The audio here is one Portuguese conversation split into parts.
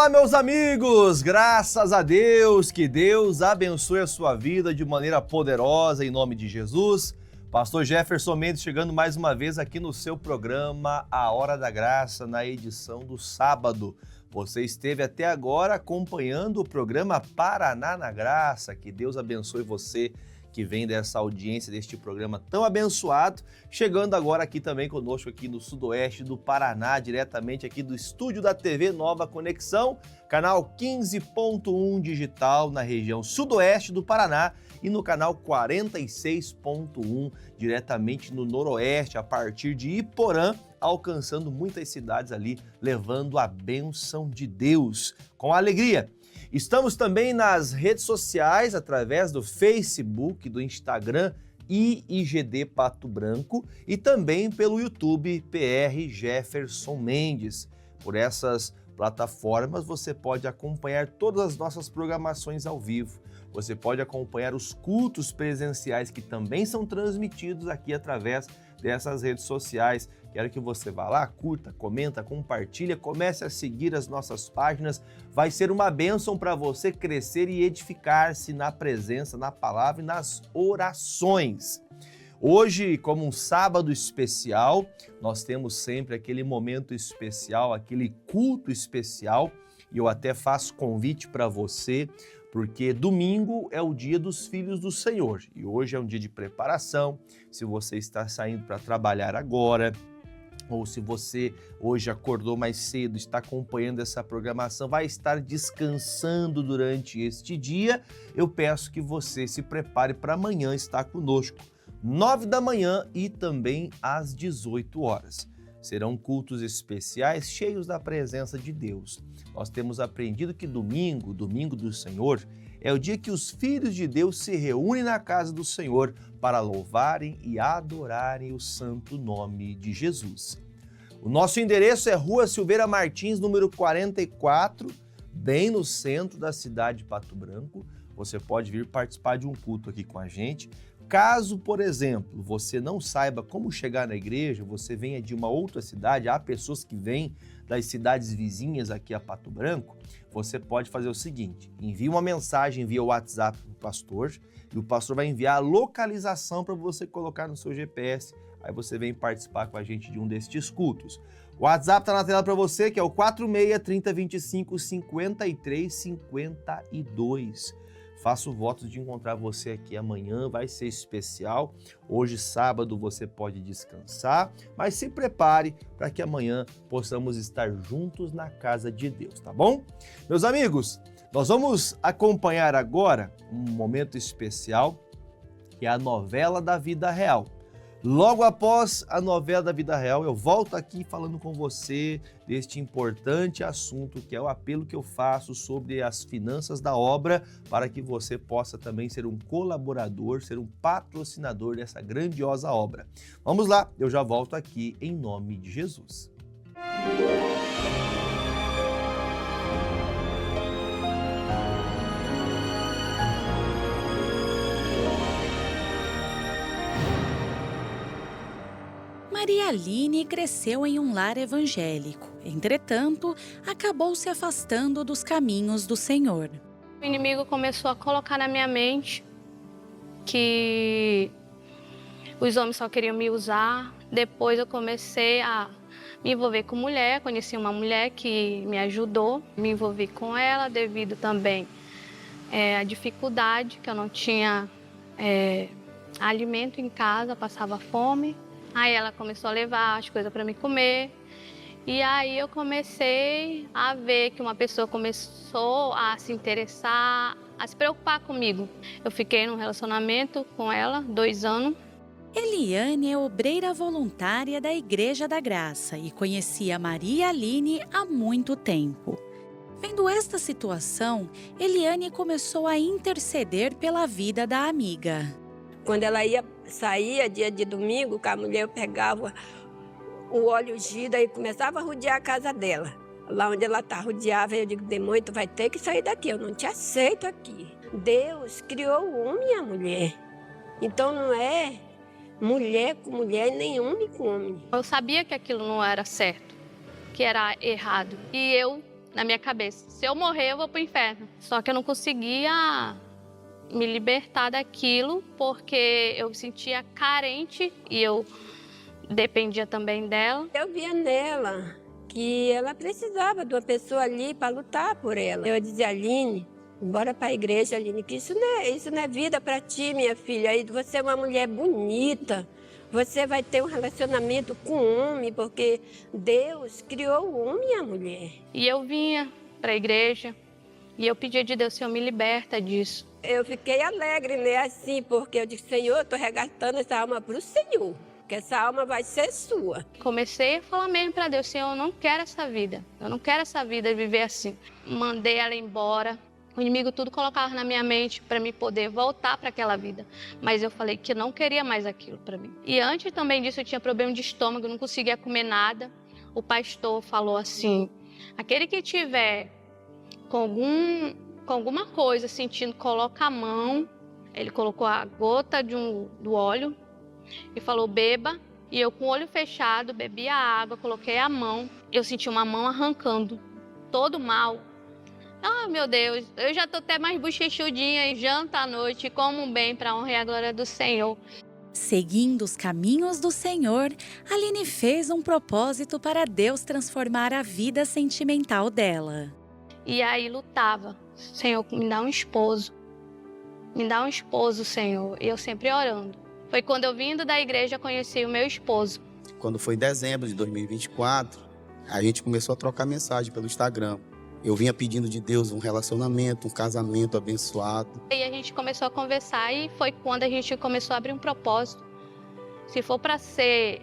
Olá, meus amigos! Graças a Deus, que Deus abençoe a sua vida de maneira poderosa, em nome de Jesus. Pastor Jefferson Mendes chegando mais uma vez aqui no seu programa A Hora da Graça, na edição do sábado. Você esteve até agora acompanhando o programa Paraná na Graça. Que Deus abençoe você que vem dessa audiência, deste programa tão abençoado, chegando agora aqui também conosco aqui no sudoeste do Paraná, diretamente aqui do estúdio da TV Nova Conexão, canal 15.1 digital na região sudoeste do Paraná e no canal 46.1 diretamente no noroeste, a partir de Iporã, alcançando muitas cidades ali, levando a bênção de Deus com alegria. Estamos também nas redes sociais, através do Facebook, do Instagram e IGD Pato Branco e também pelo YouTube PR Jefferson Mendes. Por essas plataformas você pode acompanhar todas as nossas programações ao vivo. Você pode acompanhar os cultos presenciais que também são transmitidos aqui através dessas redes sociais. Quero que você vá lá, curta, comenta, compartilha, comece a seguir as nossas páginas. Vai ser uma bênção para você crescer e edificar-se na presença, na palavra e nas orações. Hoje, como um sábado especial, nós temos sempre aquele momento especial, aquele culto especial, e eu até faço convite para você, porque domingo é o dia dos filhos do Senhor e hoje é um dia de preparação. Se você está saindo para trabalhar agora, ou se você hoje acordou mais cedo, está acompanhando essa programação, vai estar descansando durante este dia, eu peço que você se prepare para amanhã estar conosco, 9 da manhã e também às 18 horas. Serão cultos especiais cheios da presença de Deus. Nós temos aprendido que domingo do Senhor, é o dia que os filhos de Deus se reúnem na casa do Senhor para louvarem e adorarem o santo nome de Jesus. O nosso endereço é Rua Silveira Martins, número 44, bem no centro da cidade de Pato Branco. Você pode vir participar de um culto aqui com a gente. Caso, por exemplo, você não saiba como chegar na igreja, você venha de uma outra cidade, há pessoas que vêm das cidades vizinhas aqui a Pato Branco, você pode fazer o seguinte: envie uma mensagem via WhatsApp para o pastor e o pastor vai enviar a localização para você colocar no seu GPS, aí você vem participar com a gente de um destes cultos. O WhatsApp está na tela para você, que é o 46 30 25 53 52. Faço votos de encontrar você aqui amanhã, vai ser especial. Hoje, sábado, você pode descansar, mas se prepare para que amanhã possamos estar juntos na casa de Deus, tá bom? Meus amigos, nós vamos acompanhar agora um momento especial, que é a novela da vida real. Logo após a novela da vida real, eu volto aqui falando com você deste importante assunto, que é o apelo que eu faço sobre as finanças da obra, para que você possa também ser um colaborador, ser um patrocinador dessa grandiosa obra. Vamos lá, eu já volto aqui em nome de Jesus. Maria Aline cresceu em um lar evangélico. Entretanto, acabou se afastando dos caminhos do Senhor. O inimigo começou a colocar na minha mente que os homens só queriam me usar. Depois eu comecei a me envolver com mulher. Conheci uma mulher que me ajudou. Me envolvi com ela devido também à dificuldade, que eu não tinha alimento em casa, passava fome. Aí ela começou a levar as coisas para me comer. E aí eu comecei a ver que uma pessoa começou a se interessar, a se preocupar comigo. Eu fiquei num relacionamento com ela 2 anos. Eliane é obreira voluntária da Igreja da Graça e conhecia Maria Aline há muito tempo. Vendo esta situação, Eliane começou a interceder pela vida da amiga. Quando ela saía dia de domingo, com a mulher, eu pegava o óleo ungido e começava a rodear a casa dela. Lá onde ela está, rodeava, eu digo, demônio, tu vai ter que sair daqui, eu não te aceito aqui. Deus criou o homem e a mulher. Então não é mulher com mulher, nem homem com homem. Eu sabia que aquilo não era certo, que era errado. E eu, na minha cabeça. Se eu morrer, eu vou pro inferno. Só que eu não conseguia me libertar daquilo, porque eu me sentia carente e eu dependia também dela. Eu via nela que ela precisava de uma pessoa ali para lutar por ela. Eu dizia, Aline, bora para a igreja, Aline, que isso não é vida para ti, minha filha. Aí você é uma mulher bonita, você vai ter um relacionamento com o homem, porque Deus criou o homem e a mulher. E eu vinha para a igreja e eu pedia de Deus, Senhor, me liberta disso. Eu fiquei alegre, né, assim, porque eu disse, Senhor, eu estou resgatando essa alma para o Senhor, que essa alma vai ser sua. Comecei a falar mesmo para Deus, Senhor, eu não quero essa vida. Eu não quero essa vida de viver assim. Mandei ela embora. O inimigo tudo colocava na minha mente para me poder voltar para aquela vida. Mas eu falei que eu não queria mais aquilo para mim. E antes também disso eu tinha problema de estômago, não conseguia comer nada. O pastor falou assim, aquele que tiver com alguma coisa sentindo, coloca a mão. Ele colocou a gota do óleo e falou, beba. E eu com o olho fechado, bebi a água, coloquei a mão. Eu senti uma mão arrancando todo mal. Ah, meu Deus, eu já tô até mais bochechudinha e janta à noite, como bem para honrar a glória do Senhor. Seguindo os caminhos do Senhor, Aline fez um propósito para Deus transformar a vida sentimental dela. E aí lutava, Senhor, me dá um esposo. Me dá um esposo, Senhor. E eu sempre orando. Foi quando eu vindo da igreja conheci o meu esposo. Quando foi em dezembro de 2024, a gente começou a trocar mensagem pelo Instagram. Eu vinha pedindo de Deus um relacionamento, um casamento abençoado. E a gente começou a conversar e foi quando a gente começou a abrir um propósito. Se for para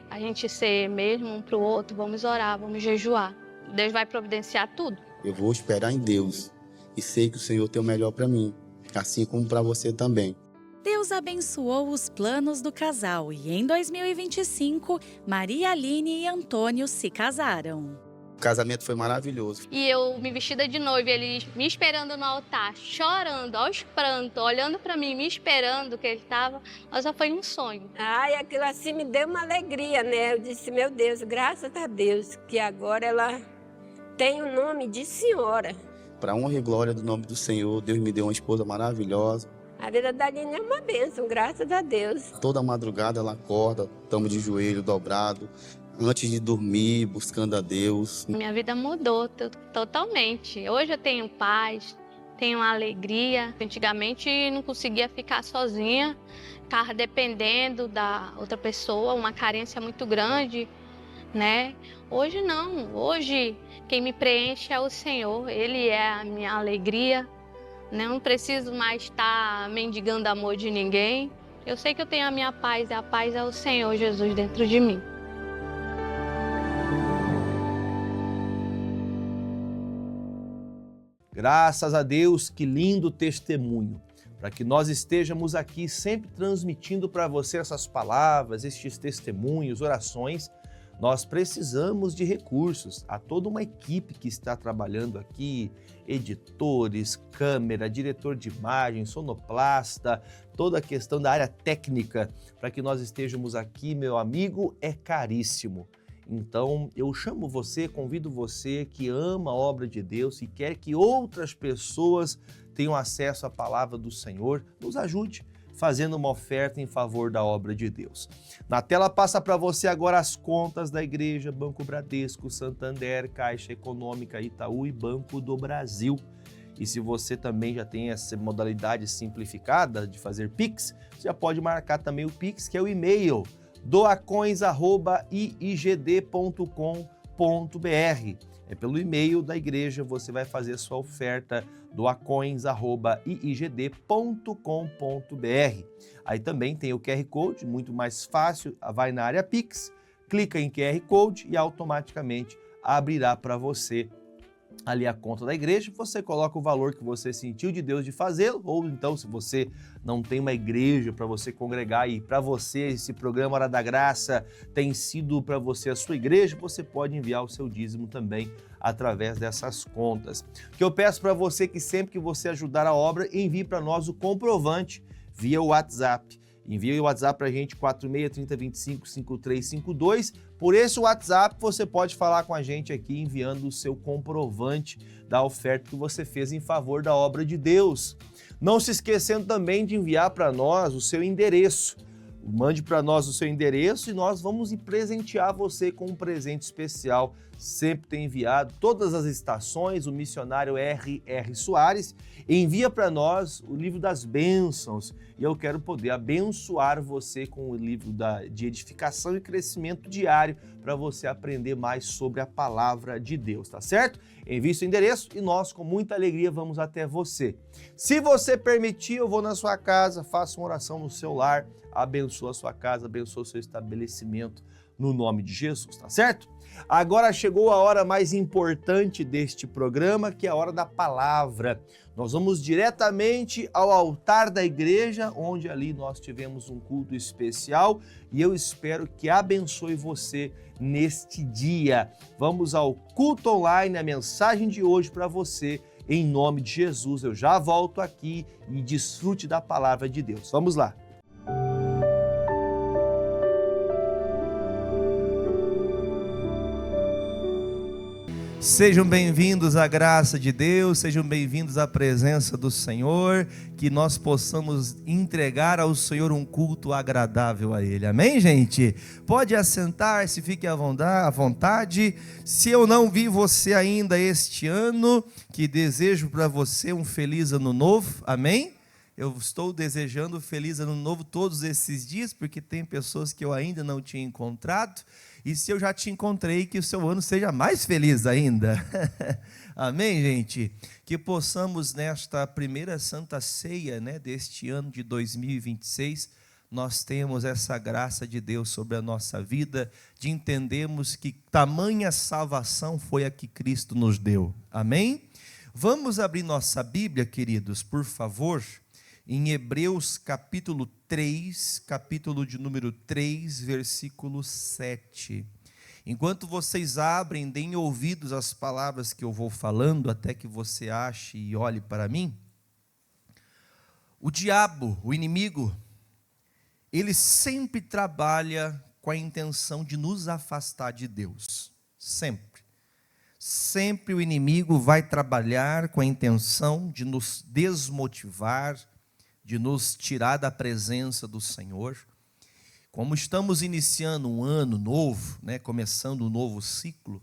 a gente ser mesmo um para o outro, vamos orar, vamos jejuar. Deus vai providenciar tudo. Eu vou esperar em Deus e sei que o Senhor tem o melhor para mim, assim como para você também. Deus abençoou os planos do casal e em 2025, Maria Aline e Antônio se casaram. O casamento foi maravilhoso. E eu me vestida de noiva, eles me esperando no altar, chorando, aos prantos, olhando para mim, me esperando que ele estava. Mas já foi um sonho. Ai, aquilo assim me deu uma alegria, né? Eu disse, meu Deus, graças a Deus, que agora ela tem o nome de senhora. Para honra e glória do nome do Senhor, Deus me deu uma esposa maravilhosa. A vida da Aline é uma bênção, graças a Deus. Toda madrugada ela acorda, estamos de joelho dobrado, antes de dormir, buscando a Deus. Minha vida mudou totalmente. Hoje eu tenho paz, tenho alegria. Antigamente não conseguia ficar sozinha, ficava dependendo da outra pessoa, uma carência muito grande, né? Hoje não, hoje quem me preenche é o Senhor, Ele é a minha alegria. Não preciso mais estar mendigando amor de ninguém. Eu sei que eu tenho a minha paz, e a paz é o Senhor Jesus dentro de mim. Graças a Deus, que lindo testemunho. Para que nós estejamos aqui sempre transmitindo para você essas palavras, estes testemunhos, orações, nós precisamos de recursos. Há toda uma equipe que está trabalhando aqui, editores, câmera, diretor de imagem, sonoplasta, toda a questão da área técnica. Para que nós estejamos aqui, meu amigo, é caríssimo. Então, eu chamo você, convido você que ama a obra de Deus e quer que outras pessoas tenham acesso à palavra do Senhor, nos ajude fazendo uma oferta em favor da obra de Deus. Na tela passa para você agora as contas da igreja, Banco Bradesco, Santander, Caixa Econômica, Itaú e Banco do Brasil. E se você também já tem essa modalidade simplificada de fazer Pix, você já pode marcar também o Pix, que é o e-mail doacoins@iigd.com.br. É pelo e-mail da igreja, você vai fazer sua oferta doacoins@iigd.com.br. Aí também tem o QR Code, muito mais fácil, vai na área Pix, clica em QR Code e automaticamente abrirá para você ali a conta da igreja, você coloca o valor que você sentiu de Deus de fazê-lo, ou então se você não tem uma igreja para você congregar e para você esse programa Hora da Graça tem sido para você a sua igreja, você pode enviar o seu dízimo também através dessas contas. O que eu peço para você que sempre que você ajudar a obra, envie para nós o comprovante via WhatsApp. Envie o WhatsApp para a gente, 4630255352. Por esse WhatsApp, você pode falar com a gente aqui, enviando o seu comprovante da oferta que você fez em favor da obra de Deus. Não se esquecendo também de enviar para nós o seu endereço. Mande para nós o seu endereço e nós vamos presentear você com um presente especial. Sempre tem enviado, todas as estações, o missionário R.R. Soares envia para nós o livro das bênçãos. E eu quero poder abençoar você com o livro de edificação e crescimento diário para você aprender mais sobre a palavra de Deus, tá certo? Envie seu endereço e nós, com muita alegria, vamos até você. Se você permitir, eu vou na sua casa, faço uma oração no seu lar, abençoa a sua casa, abençoa o seu estabelecimento, no nome de Jesus, tá certo? Agora chegou a hora mais importante deste programa, que é a hora da palavra. Nós vamos diretamente ao altar da igreja, onde ali nós tivemos um culto especial, e eu espero que abençoe você neste dia. Vamos ao culto online, a mensagem de hoje para você, em nome de Jesus. Eu já volto aqui e desfrute da palavra de Deus. Vamos lá. Sejam bem-vindos à graça de Deus, sejam bem-vindos à presença do Senhor, que nós possamos entregar ao Senhor um culto agradável a Ele. Amém, gente? Pode assentar-se, fique à vontade. Se eu não vi você ainda este ano, que desejo para você um feliz ano novo, amém? Eu estou desejando feliz ano novo todos esses dias, porque tem pessoas que eu ainda não tinha encontrado. E se eu já te encontrei, que o seu ano seja mais feliz ainda. Amém, gente? Que possamos, nesta primeira Santa Ceia, deste ano de 2026, nós temos essa graça de Deus sobre a nossa vida, de entendermos que tamanha salvação foi a que Cristo nos deu. Amém? Vamos abrir nossa Bíblia, queridos, por favor, em Hebreus capítulo 3, capítulo de número 3, versículo 7. Enquanto vocês abrem, deem ouvidos às palavras que eu vou falando, até que você ache e olhe para mim. O diabo, o inimigo, ele sempre trabalha com a intenção de nos afastar de Deus. Sempre. Sempre o inimigo vai trabalhar com a intenção de nos desmotivar, de nos tirar da presença do Senhor. Como estamos iniciando um ano novo, começando um novo ciclo,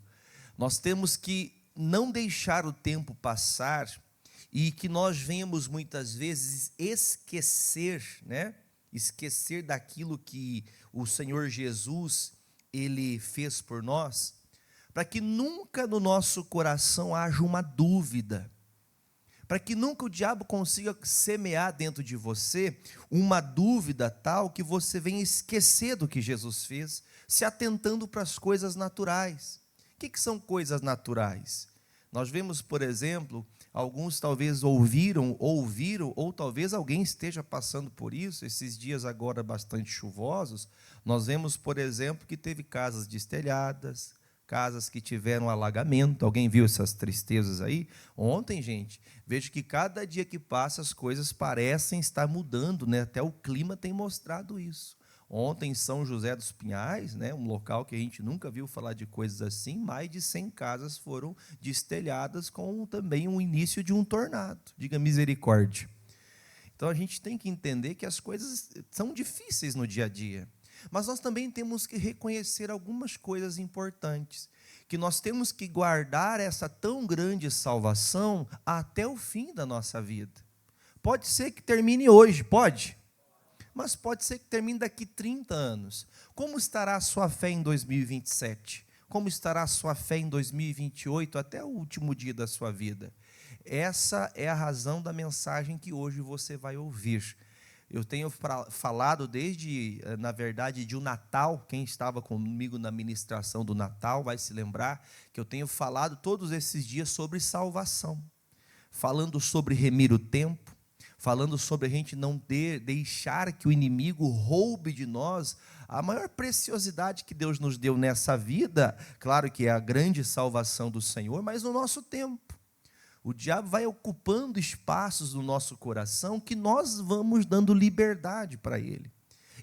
nós temos que não deixar o tempo passar e que nós venhamos muitas vezes esquecer daquilo que o Senhor Jesus, Ele fez por nós, para que nunca no nosso coração haja uma dúvida, para que nunca o diabo consiga semear dentro de você uma dúvida tal que você venha esquecer do que Jesus fez, se atentando para as coisas naturais. O que são coisas naturais? Nós vemos, por exemplo, alguns talvez ouviram, ou talvez alguém esteja passando por isso, esses dias agora bastante chuvosos. Nós vemos, por exemplo, que teve casas destelhadas, casas que tiveram alagamento. Alguém viu essas tristezas aí? Ontem, gente, vejo que cada dia que passa as coisas parecem estar mudando, até o clima tem mostrado isso. Ontem em São José dos Pinhais, um local que a gente nunca viu falar de coisas assim, mais de 100 casas foram destelhadas com também o início de um tornado. Diga misericórdia. Então a gente tem que entender que as coisas são difíceis no dia a dia. Mas nós também temos que reconhecer algumas coisas importantes, que nós temos que guardar essa tão grande salvação até o fim da nossa vida. Pode ser que termine hoje, pode? Mas pode ser que termine daqui 30 anos. Como estará a sua fé em 2027? Como estará a sua fé em 2028, até o último dia da sua vida? Essa é a razão da mensagem que hoje você vai ouvir. Eu tenho falado desde, na verdade, de um Natal. Quem estava comigo na ministração do Natal vai se lembrar que eu tenho falado todos esses dias sobre salvação, falando sobre remir o tempo, falando sobre a gente não deixar que o inimigo roube de nós a maior preciosidade que Deus nos deu nessa vida. Claro que é a grande salvação do Senhor, mas no nosso tempo. O diabo vai ocupando espaços no nosso coração que nós vamos dando liberdade para ele.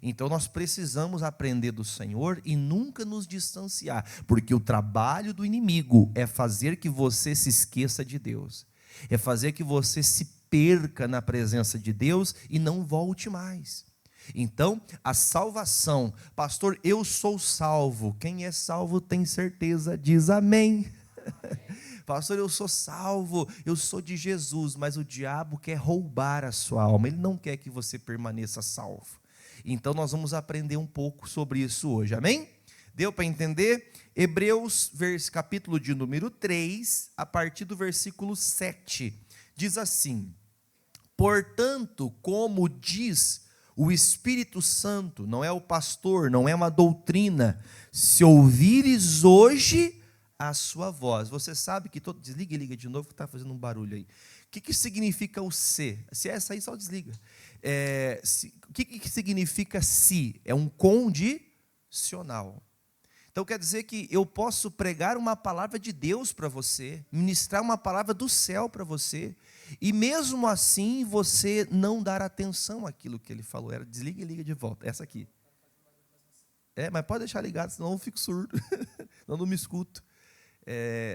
Então nós precisamos aprender do Senhor e nunca nos distanciar, porque o trabalho do inimigo é fazer que você se esqueça de Deus, é fazer que você se perca na presença de Deus e não volte mais. Então, a salvação, pastor, eu sou salvo. Quem é salvo tem certeza, diz amém. Pastor, eu sou salvo, eu sou de Jesus, mas o diabo quer roubar a sua alma, ele não quer que você permaneça salvo. Então nós vamos aprender um pouco sobre isso hoje, amém? Deu para entender? Hebreus, capítulo de número 3, a partir do versículo 7, diz assim: portanto, como diz o Espírito Santo, não é o pastor, não é uma doutrina, se ouvires hoje a sua voz. Você sabe que desliga e liga de novo, que está fazendo um barulho aí. O que significa o se? Se é essa aí, só desliga. O que significa se? É um condicional. Então quer dizer que eu posso pregar uma palavra de Deus para você, ministrar uma palavra do céu para você, e mesmo assim você não dar atenção àquilo que ele falou. Era desliga e liga de volta. Essa aqui. Mas pode deixar ligado, senão eu fico surdo, senão eu não me escuto.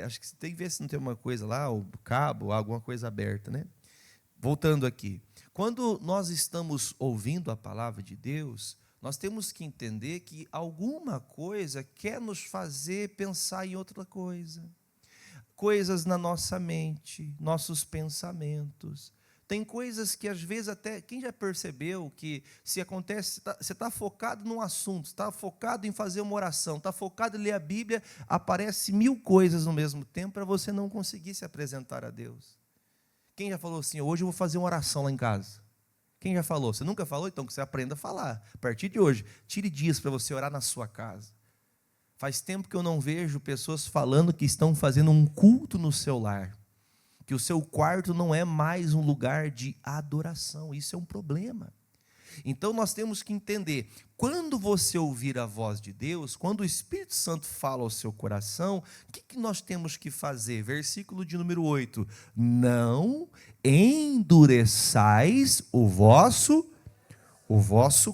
Acho que tem que ver se não tem uma coisa lá, o cabo, alguma coisa aberta, né? Voltando aqui. Quando nós estamos ouvindo a palavra de Deus, nós temos que entender que alguma coisa quer nos fazer pensar em outra coisa. Coisas na nossa mente, nossos pensamentos. Tem coisas que às vezes até, quem já percebeu que se acontece, você está focado num assunto, está focado em fazer uma oração, está focado em ler a Bíblia, aparece 1000 coisas no mesmo tempo para você não conseguir se apresentar a Deus. Quem já falou assim, hoje eu vou fazer uma oração lá em casa? Quem já falou? Você nunca falou? Então que você aprenda a falar. A partir de hoje, tire dias para você orar na sua casa. Faz tempo que eu não vejo pessoas falando que estão fazendo um culto no seu lar. Que o seu quarto não é mais um lugar de adoração. Isso é um problema. Então nós temos que entender, quando você ouvir a voz de Deus, quando o Espírito Santo fala ao seu coração, o que nós temos que fazer? Versículo de número 8. Não endureçais o vosso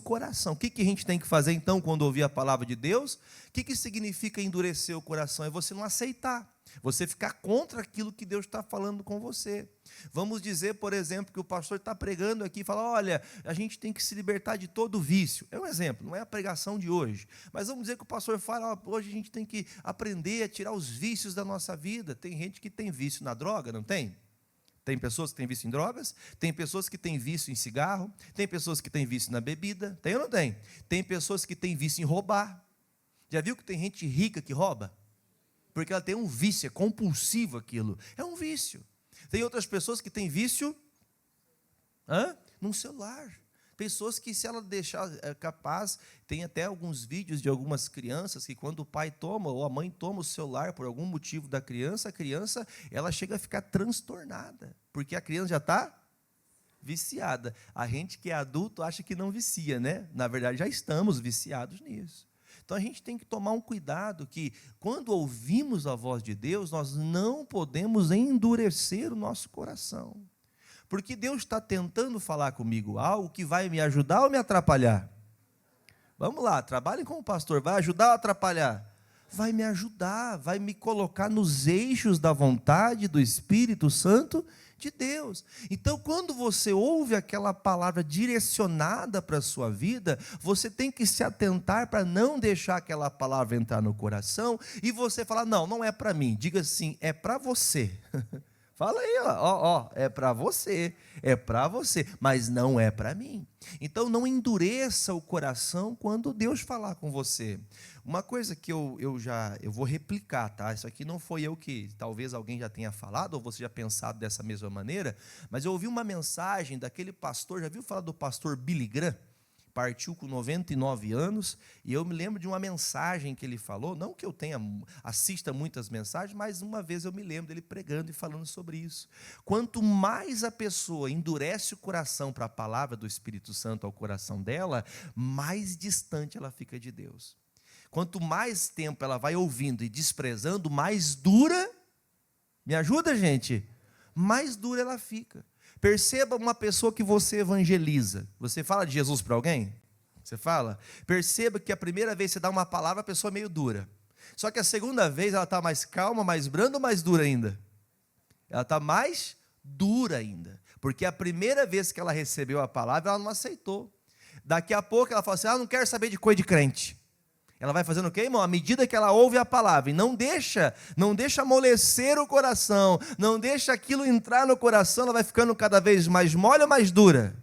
coração. O que a gente tem que fazer então quando ouvir a palavra de Deus? O que significa endurecer o coração? É você não aceitar. Você ficar contra aquilo que Deus está falando com você. Vamos dizer, por exemplo, que o pastor está pregando aqui e fala, olha, a gente tem que se libertar de todo vício. É um exemplo, não é a pregação de hoje. Mas vamos dizer que o pastor fala, hoje a gente tem que aprender a tirar os vícios da nossa vida. Tem gente que tem vício na droga, não tem? Tem pessoas que têm vício em drogas, tem pessoas que têm vício em cigarro, tem pessoas que têm vício na bebida, tem ou não tem? Tem pessoas que têm vício em roubar. Já viu que tem gente rica que rouba? Porque ela tem um vício, é compulsivo aquilo. É um vício. Tem outras pessoas que têm vício num celular. Pessoas que, se ela deixar capaz, tem até alguns vídeos de algumas crianças que quando o pai toma ou a mãe toma o celular por algum motivo da criança, a criança ela chega a ficar transtornada, porque a criança já está viciada. A gente que é adulto acha que não vicia, né? Na verdade, já estamos viciados nisso. Então a gente tem que tomar um cuidado que quando ouvimos a voz de Deus, nós não podemos endurecer o nosso coração. Porque Deus está tentando falar comigo algo que vai me ajudar ou me atrapalhar? Vamos lá, trabalhem com o pastor, vai ajudar ou atrapalhar? Vai me ajudar, vai me colocar nos eixos da vontade do Espírito Santo de Deus. Então, quando você ouve aquela palavra direcionada para a sua vida, você tem que se atentar para não deixar aquela palavra entrar no coração e você falar, não é para mim. Diga assim, é para você. Fala aí, é para você, mas não é para mim. Então não endureça o coração quando Deus falar com você. Uma coisa que eu vou replicar, tá? Isso aqui não foi eu que, talvez alguém já tenha falado, ou você já pensado dessa mesma maneira, mas eu ouvi uma mensagem daquele pastor, já viu falar do pastor Billy Graham? Partiu com 99 anos, e eu me lembro de uma mensagem que ele falou, não que eu assista muitas mensagens, mas uma vez eu me lembro dele pregando e falando sobre isso. Quanto mais a pessoa endurece o coração para a palavra do Espírito Santo ao coração dela, mais distante ela fica de Deus. Quanto mais tempo ela vai ouvindo e desprezando, mais dura, me ajuda, gente? Mais dura ela fica. Perceba uma pessoa que você evangeliza. Você fala de Jesus para alguém? Você fala? Perceba que a primeira vez que você dá uma palavra, a pessoa é meio dura. Só que a segunda vez ela está mais calma, mais branda ou mais dura ainda? Ela está mais dura ainda. Porque a primeira vez que ela recebeu a palavra, ela não aceitou. Daqui a pouco ela fala assim, não quero saber de coisa de crente. Ela vai fazendo o quê, irmão? À medida que ela ouve a palavra, e não deixa amolecer o coração, não deixa aquilo entrar no coração, ela vai ficando cada vez mais mole ou mais dura?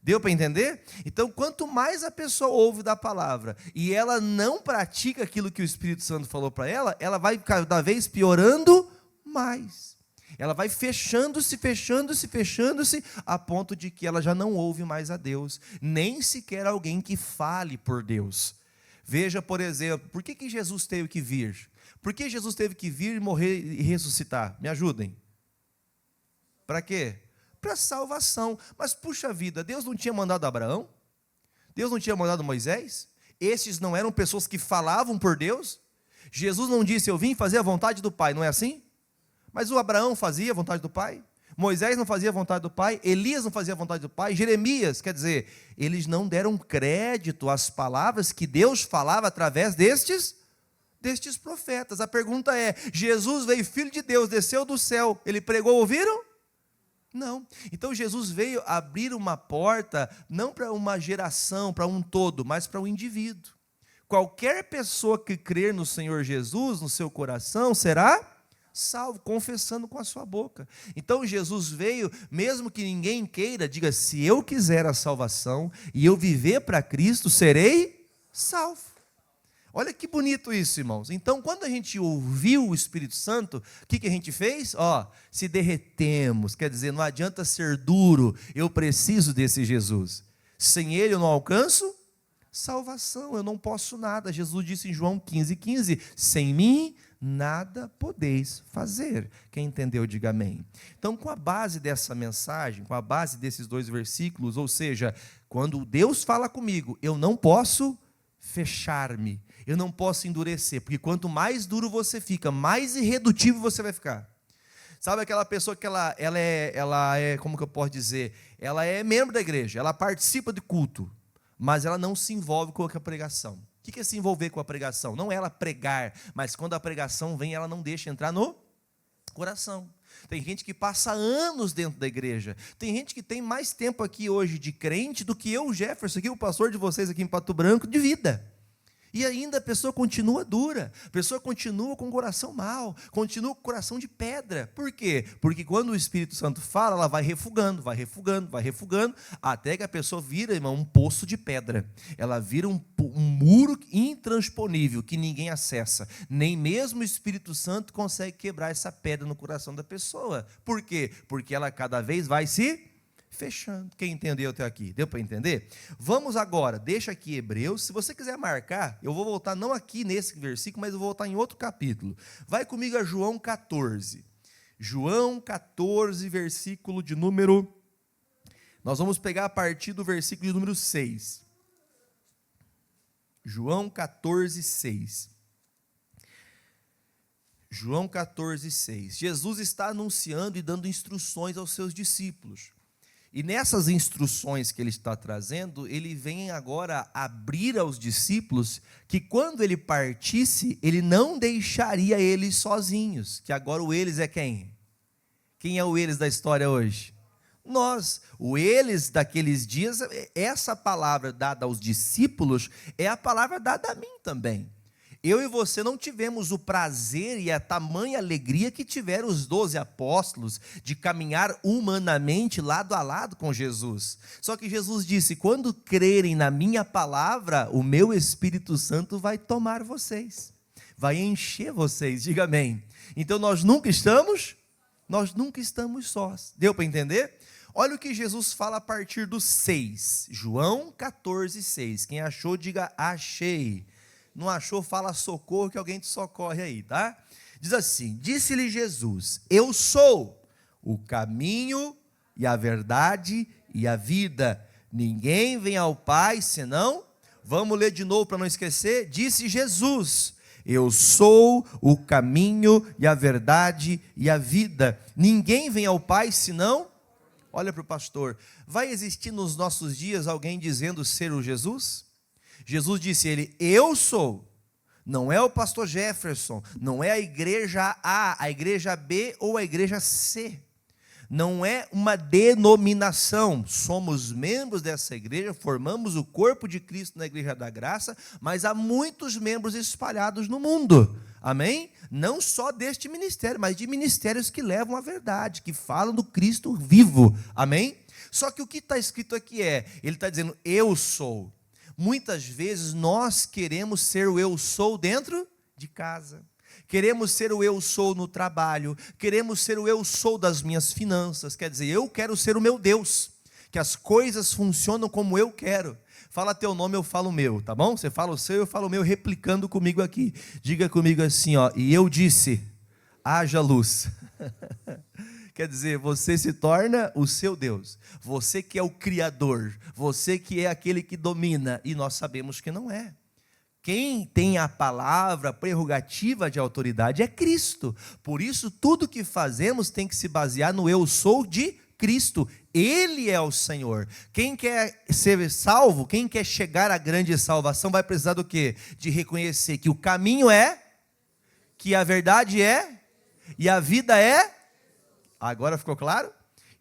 Deu para entender? Então, quanto mais a pessoa ouve da palavra, e ela não pratica aquilo que o Espírito Santo falou para ela, ela vai cada vez piorando mais. Ela vai fechando-se, a ponto de que ela já não ouve mais a Deus, nem sequer alguém que fale por Deus. Veja, por exemplo, por que Jesus teve que vir? Por que Jesus teve que vir, morrer e ressuscitar? Me ajudem. Para quê? Para salvação. Mas, puxa vida, Deus não tinha mandado Abraão? Deus não tinha mandado Moisés? Esses não eram pessoas que falavam por Deus? Jesus não disse, eu vim fazer a vontade do Pai, não é assim? Mas o Abraão fazia a vontade do Pai? Moisés não fazia a vontade do Pai, Elias não fazia a vontade do Pai, Jeremias, quer dizer, eles não deram crédito às palavras que Deus falava através destes profetas. A pergunta é, Jesus veio, Filho de Deus, desceu do céu, ele pregou, ouviram? Não. Então Jesus veio abrir uma porta, não para uma geração, para um todo, mas para um indivíduo. Qualquer pessoa que crer no Senhor Jesus, no seu coração, será salvo, confessando com a sua boca. Então Jesus veio, mesmo que ninguém queira, diga, se eu quiser a salvação e eu viver para Cristo, serei salvo. Olha que bonito isso, irmãos. Então, quando a gente ouviu o Espírito Santo, o que a gente fez? Se derretemos, quer dizer, não adianta ser duro, eu preciso desse Jesus. Sem ele eu não alcanço salvação, eu não posso nada. Jesus disse em João 15:15, sem mim nada podeis fazer. Quem entendeu, diga amém. Então, com a base dessa mensagem, com a base desses 2 versículos, ou seja, quando Deus fala comigo, eu não posso fechar-me, eu não posso endurecer, porque quanto mais duro você fica, mais irredutível você vai ficar. Sabe aquela pessoa que ela é, como que eu posso dizer, ela é membro da igreja, ela participa de culto, mas ela não se envolve com a pregação. O que é se envolver com a pregação? Não é ela pregar, mas quando a pregação vem, ela não deixa entrar no coração. Tem gente que passa anos dentro da igreja. Tem gente que tem mais tempo aqui hoje de crente do que eu, Jefferson, aqui, o pastor de vocês aqui em Pato Branco, de vida. E ainda a pessoa continua dura, a pessoa continua com o coração mau, continua com o coração de pedra. Por quê? Porque quando o Espírito Santo fala, ela vai refugando, até que a pessoa vira, irmão, um poço de pedra. Ela vira um muro intransponível, que ninguém acessa. Nem mesmo o Espírito Santo consegue quebrar essa pedra no coração da pessoa. Por quê? Porque ela cada vez vai se fechando. Quem entendeu até aqui? Deu para entender? Vamos agora, deixa aqui Hebreus. Se você quiser marcar, eu vou voltar não aqui nesse versículo, mas eu vou voltar em outro capítulo. Vai comigo a João 14. João 14, versículo de número... Nós vamos pegar a partir do versículo de número 6. João 14, 6. João 14, 6. Jesus está anunciando e dando instruções aos seus discípulos. E nessas instruções que ele está trazendo, ele vem agora abrir aos discípulos que quando ele partisse, ele não deixaria eles sozinhos. Que agora o eles é quem? Quem é o eles da história hoje? Nós. O eles daqueles dias, essa palavra dada aos discípulos é a palavra dada a mim também. Eu e você não tivemos o prazer e a tamanha alegria que tiveram os 12 apóstolos de caminhar humanamente lado a lado com Jesus. Só que Jesus disse, quando crerem na minha palavra, o meu Espírito Santo vai tomar vocês, vai encher vocês, diga amém. Então nós nunca estamos sós. Deu para entender? Olha o que Jesus fala a partir do 6, João 14, 6. Quem achou, diga achei. Não achou, fala socorro, que alguém te socorre aí, tá? Diz assim, disse-lhe Jesus, eu sou o caminho e a verdade e a vida. Ninguém vem ao Pai senão... Vamos ler de novo para não esquecer. Disse Jesus, eu sou o caminho e a verdade e a vida. Ninguém vem ao Pai senão... Olha para o pastor, vai existir nos nossos dias alguém dizendo ser o Jesus? Jesus disse, eu sou. Não é o pastor Jefferson, não é a igreja A, a igreja B ou a igreja C. Não é uma denominação. Somos membros dessa igreja, formamos o corpo de Cristo na Igreja da Graça, mas há muitos membros espalhados no mundo. Amém? Não só deste ministério, mas de ministérios que levam a verdade, que falam do Cristo vivo. Amém? Só que o que está escrito aqui ele está dizendo, eu sou. Muitas vezes nós queremos ser o eu sou dentro de casa. Queremos ser o eu sou no trabalho. Queremos ser o eu sou das minhas finanças. Quer dizer, eu quero ser o meu Deus. Que as coisas funcionam como eu quero. Fala teu nome, eu falo o meu, tá bom? Você fala o seu, eu falo o meu, replicando comigo aqui. Diga comigo assim, ó. E eu disse, haja luz. Quer dizer, você se torna o seu Deus. Você que é o Criador. Você que é aquele que domina. E nós sabemos que não é. Quem tem a palavra, a prerrogativa de autoridade é Cristo. Por isso, tudo que fazemos tem que se basear no eu sou de Cristo. Ele é o Senhor. Quem quer ser salvo, quem quer chegar à grande salvação, vai precisar do quê? De reconhecer que o caminho é, que a verdade é, e a vida é. Agora ficou claro?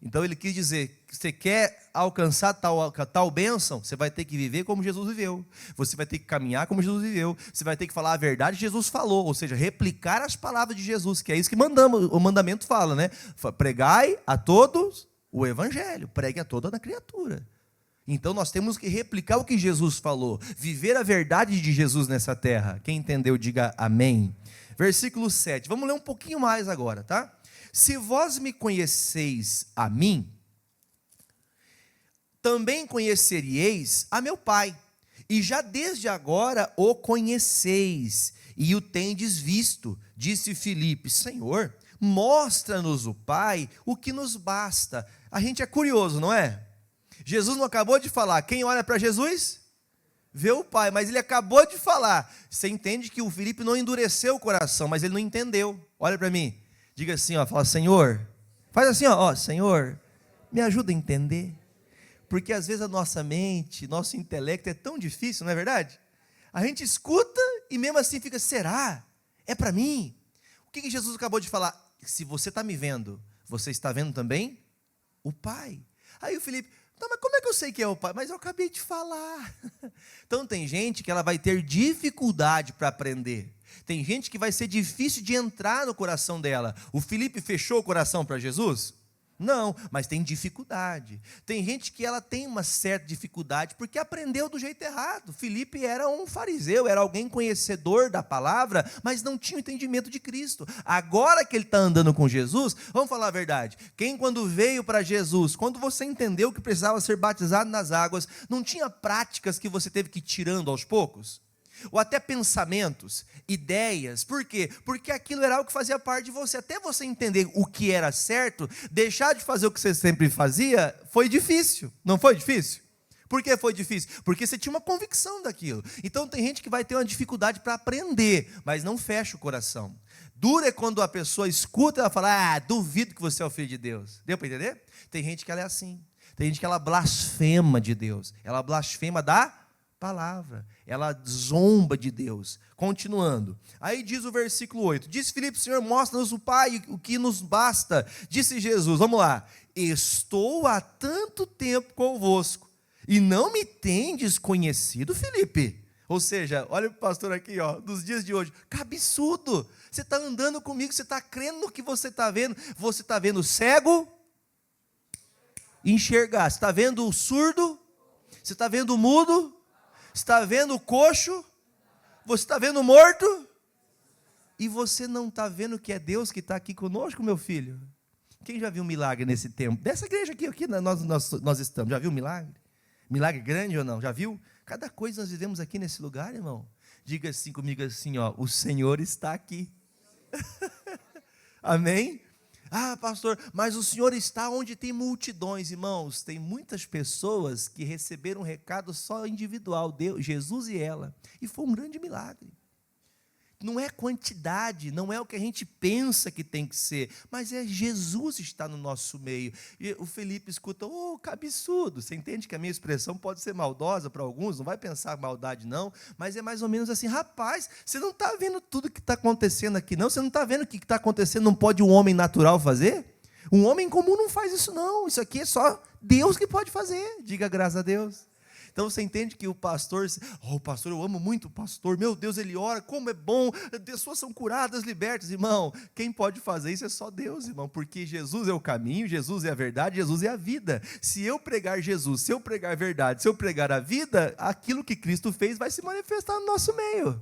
Então ele quis dizer, que você quer alcançar tal bênção, você vai ter que viver como Jesus viveu. Você vai ter que caminhar como Jesus viveu. Você vai ter que falar a verdade que Jesus falou, ou seja, replicar as palavras de Jesus, que é isso que o mandamento fala, né? Pregai a todos o evangelho, pregue a toda a criatura. Então nós temos que replicar o que Jesus falou, viver a verdade de Jesus nessa terra. Quem entendeu, diga amém. Versículo 7, vamos ler um pouquinho mais agora, tá? Se vós me conheceis a mim, também conheceríeis a meu Pai, e já desde agora o conheceis, e o tendes visto. Disse Filipe, Senhor, mostra-nos o Pai, o que nos basta. A gente é curioso, não é? Jesus não acabou de falar, quem olha para Jesus, vê o Pai, mas ele acabou de falar. Você entende que o Filipe não endureceu o coração, mas ele não entendeu. Olha para mim. Diga assim, ó, fala, Senhor, faz assim, ó, Senhor, me ajuda a entender, porque às vezes a nossa mente, nosso intelecto é tão difícil, não é verdade? A gente escuta e mesmo assim fica, será? É para mim? O que Jesus acabou de falar? Se você está me vendo, você está vendo também o Pai. Aí o Filipe, não, mas como é que eu sei que é o Pai? Mas eu acabei de falar. Então tem gente que ela vai ter dificuldade para aprender. Tem gente que vai ser difícil de entrar no coração dela. O Filipe fechou o coração para Jesus? Não, mas tem dificuldade. Tem gente que ela tem uma certa dificuldade porque aprendeu do jeito errado. Filipe era um fariseu, era alguém conhecedor da palavra, mas não tinha o entendimento de Cristo. Agora que ele está andando com Jesus, vamos falar a verdade. Quem quando veio para Jesus, quando você entendeu que precisava ser batizado nas águas, não tinha práticas que você teve que ir tirando aos poucos? Ou até pensamentos, ideias, por quê? Porque aquilo era algo que fazia parte de você, até você entender o que era certo, deixar de fazer o que você sempre fazia, foi difícil, não foi difícil? Por que foi difícil? Porque você tinha uma convicção daquilo. Então tem gente que vai ter uma dificuldade para aprender, mas não fecha o coração. Duro é quando a pessoa escuta e ela fala, duvido que você é o filho de Deus. Deu para entender? Tem gente que ela é assim, tem gente que ela blasfema de Deus, ela blasfema da palavra, ela zomba de Deus. Continuando, aí diz o versículo 8, disse Filipe, Senhor, mostra-nos o Pai, o que nos basta. Disse Jesus, vamos lá, estou há tanto tempo convosco, e não me tendes conhecido, Filipe? Ou seja, olha o pastor aqui, ó, dos dias de hoje, cabeçudo, você está andando comigo, você está crendo no que você está vendo cego, enxergar, você está vendo o surdo, você está vendo o mudo, você está vendo o coxo? Você está vendo o morto? E você não está vendo que é Deus que está aqui conosco, meu filho? Quem já viu um milagre nesse tempo? Dessa igreja aqui nós estamos. Já viu um milagre? Milagre grande ou não? Já viu? Cada coisa nós vivemos aqui nesse lugar, irmão. Diga assim comigo assim, ó, o Senhor está aqui. Amém? Pastor, mas o Senhor está onde tem multidões, irmãos. Tem muitas pessoas que receberam um recado só individual, Deus, Jesus e ela. E foi um grande milagre. Não é quantidade, não é o que a gente pensa que tem que ser, mas é Jesus estar no nosso meio. E o Felipe escuta, que absurdo. Você entende que a minha expressão pode ser maldosa para alguns, não vai pensar maldade não, mas é mais ou menos assim, rapaz, você não está vendo tudo que está acontecendo aqui não? Você não está vendo o que está acontecendo, não pode um homem natural fazer? Um homem comum não faz isso não, isso aqui é só Deus que pode fazer, diga graças a Deus. Então você entende que o pastor, pastor, eu amo muito o pastor, meu Deus, ele ora, como é bom, pessoas são curadas, libertas, irmão, quem pode fazer isso é só Deus, irmão, porque Jesus é o caminho, Jesus é a verdade, Jesus é a vida. Se eu pregar Jesus, se eu pregar a verdade, se eu pregar a vida, aquilo que Cristo fez vai se manifestar no nosso meio.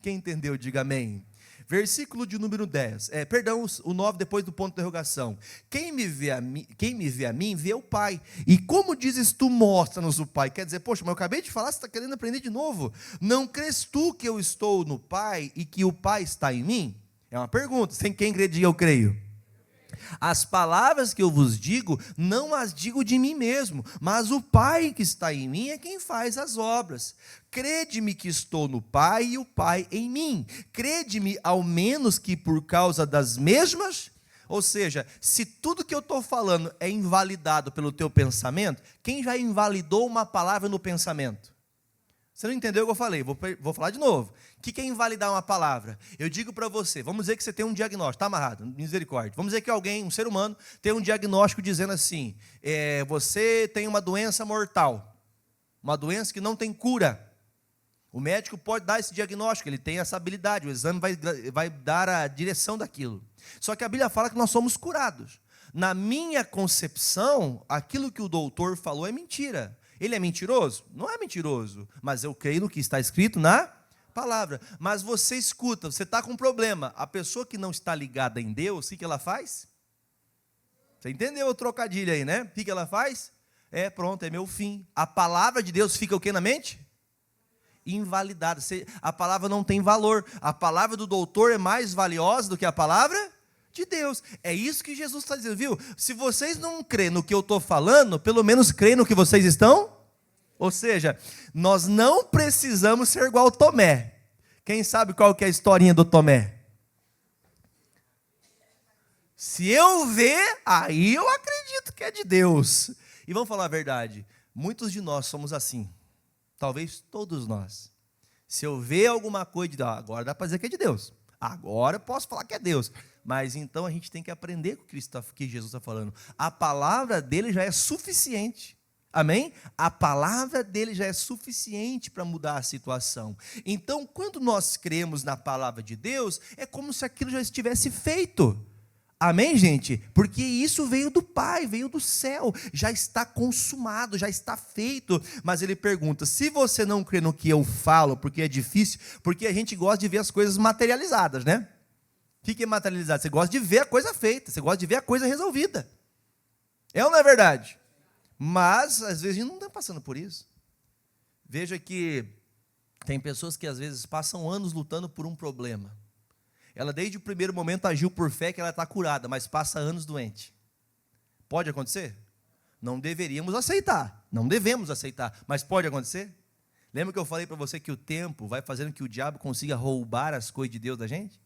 Quem entendeu, diga amém. Versículo de número 10, o 9 depois do ponto de interrogação. Quem me vê a mim, vê o Pai. E como dizes tu, mostra-nos o Pai. Quer dizer, poxa, mas eu acabei de falar, você está querendo aprender de novo. Não crês tu que eu estou no Pai e que o Pai está em mim? É uma pergunta, sem quem crê, eu creio. As palavras que eu vos digo, não as digo de mim mesmo, mas o Pai que está em mim é quem faz as obras. Crede-me que estou no Pai e o Pai em mim. Crede-me ao menos que por causa das mesmas, ou seja, se tudo que eu estou falando é invalidado pelo teu pensamento, quem já invalidou uma palavra no pensamento? Você não entendeu o que eu falei, vou falar de novo. O que é invalidar uma palavra? Eu digo para você, vamos dizer que você tem um diagnóstico, está amarrado, misericórdia. Vamos dizer que alguém, um ser humano, tem um diagnóstico dizendo assim, você tem uma doença mortal, uma doença que não tem cura. O médico pode dar esse diagnóstico, ele tem essa habilidade, o exame vai dar a direção daquilo. Só que a Bíblia fala que nós somos curados. Na minha concepção, aquilo que o doutor falou é mentira. Ele é mentiroso? Não é mentiroso, mas eu creio no que está escrito na palavra. Mas você escuta, você está com um problema. A pessoa que não está ligada em Deus, o que ela faz? Você entendeu o trocadilho aí, né? O que ela faz? Pronto, é meu fim. A palavra de Deus fica o que na mente? Invalidada. A palavra não tem valor. A palavra do doutor é mais valiosa do que a palavra de Deus. É isso que Jesus está dizendo, viu? Se vocês não crêem no que eu estou falando, pelo menos crêem no que vocês estão. Ou seja, nós não precisamos ser igual ao Tomé. Quem sabe qual que é a historinha do Tomé? Se eu ver, aí eu acredito que é de Deus. E vamos falar a verdade, muitos de nós somos assim. Talvez todos nós. Se eu ver alguma coisa, agora dá para dizer que é de Deus. Agora eu posso falar que é Deus. Mas então a gente tem que aprender com o que Jesus está falando. A palavra dele já é suficiente. Amém? A palavra dele já é suficiente para mudar a situação. Então, quando nós cremos na palavra de Deus, é como se aquilo já estivesse feito. Amém, gente? Porque isso veio do Pai, veio do céu, já está consumado, já está feito. Mas ele pergunta, se você não crê no que eu falo, porque é difícil, porque a gente gosta de ver as coisas materializadas, né? O que é materializado? Você gosta de ver a coisa feita, você gosta de ver a coisa resolvida. É ou não é verdade? Mas, às vezes, a gente não está passando por isso. Veja que tem pessoas que, às vezes, passam anos lutando por um problema. Ela, desde o primeiro momento, agiu por fé que ela está curada, mas passa anos doente. Pode acontecer? Não deveríamos aceitar, não devemos aceitar, mas pode acontecer? Lembra que eu falei para você que o tempo vai fazendo que o diabo consiga roubar as coisas de Deus da gente?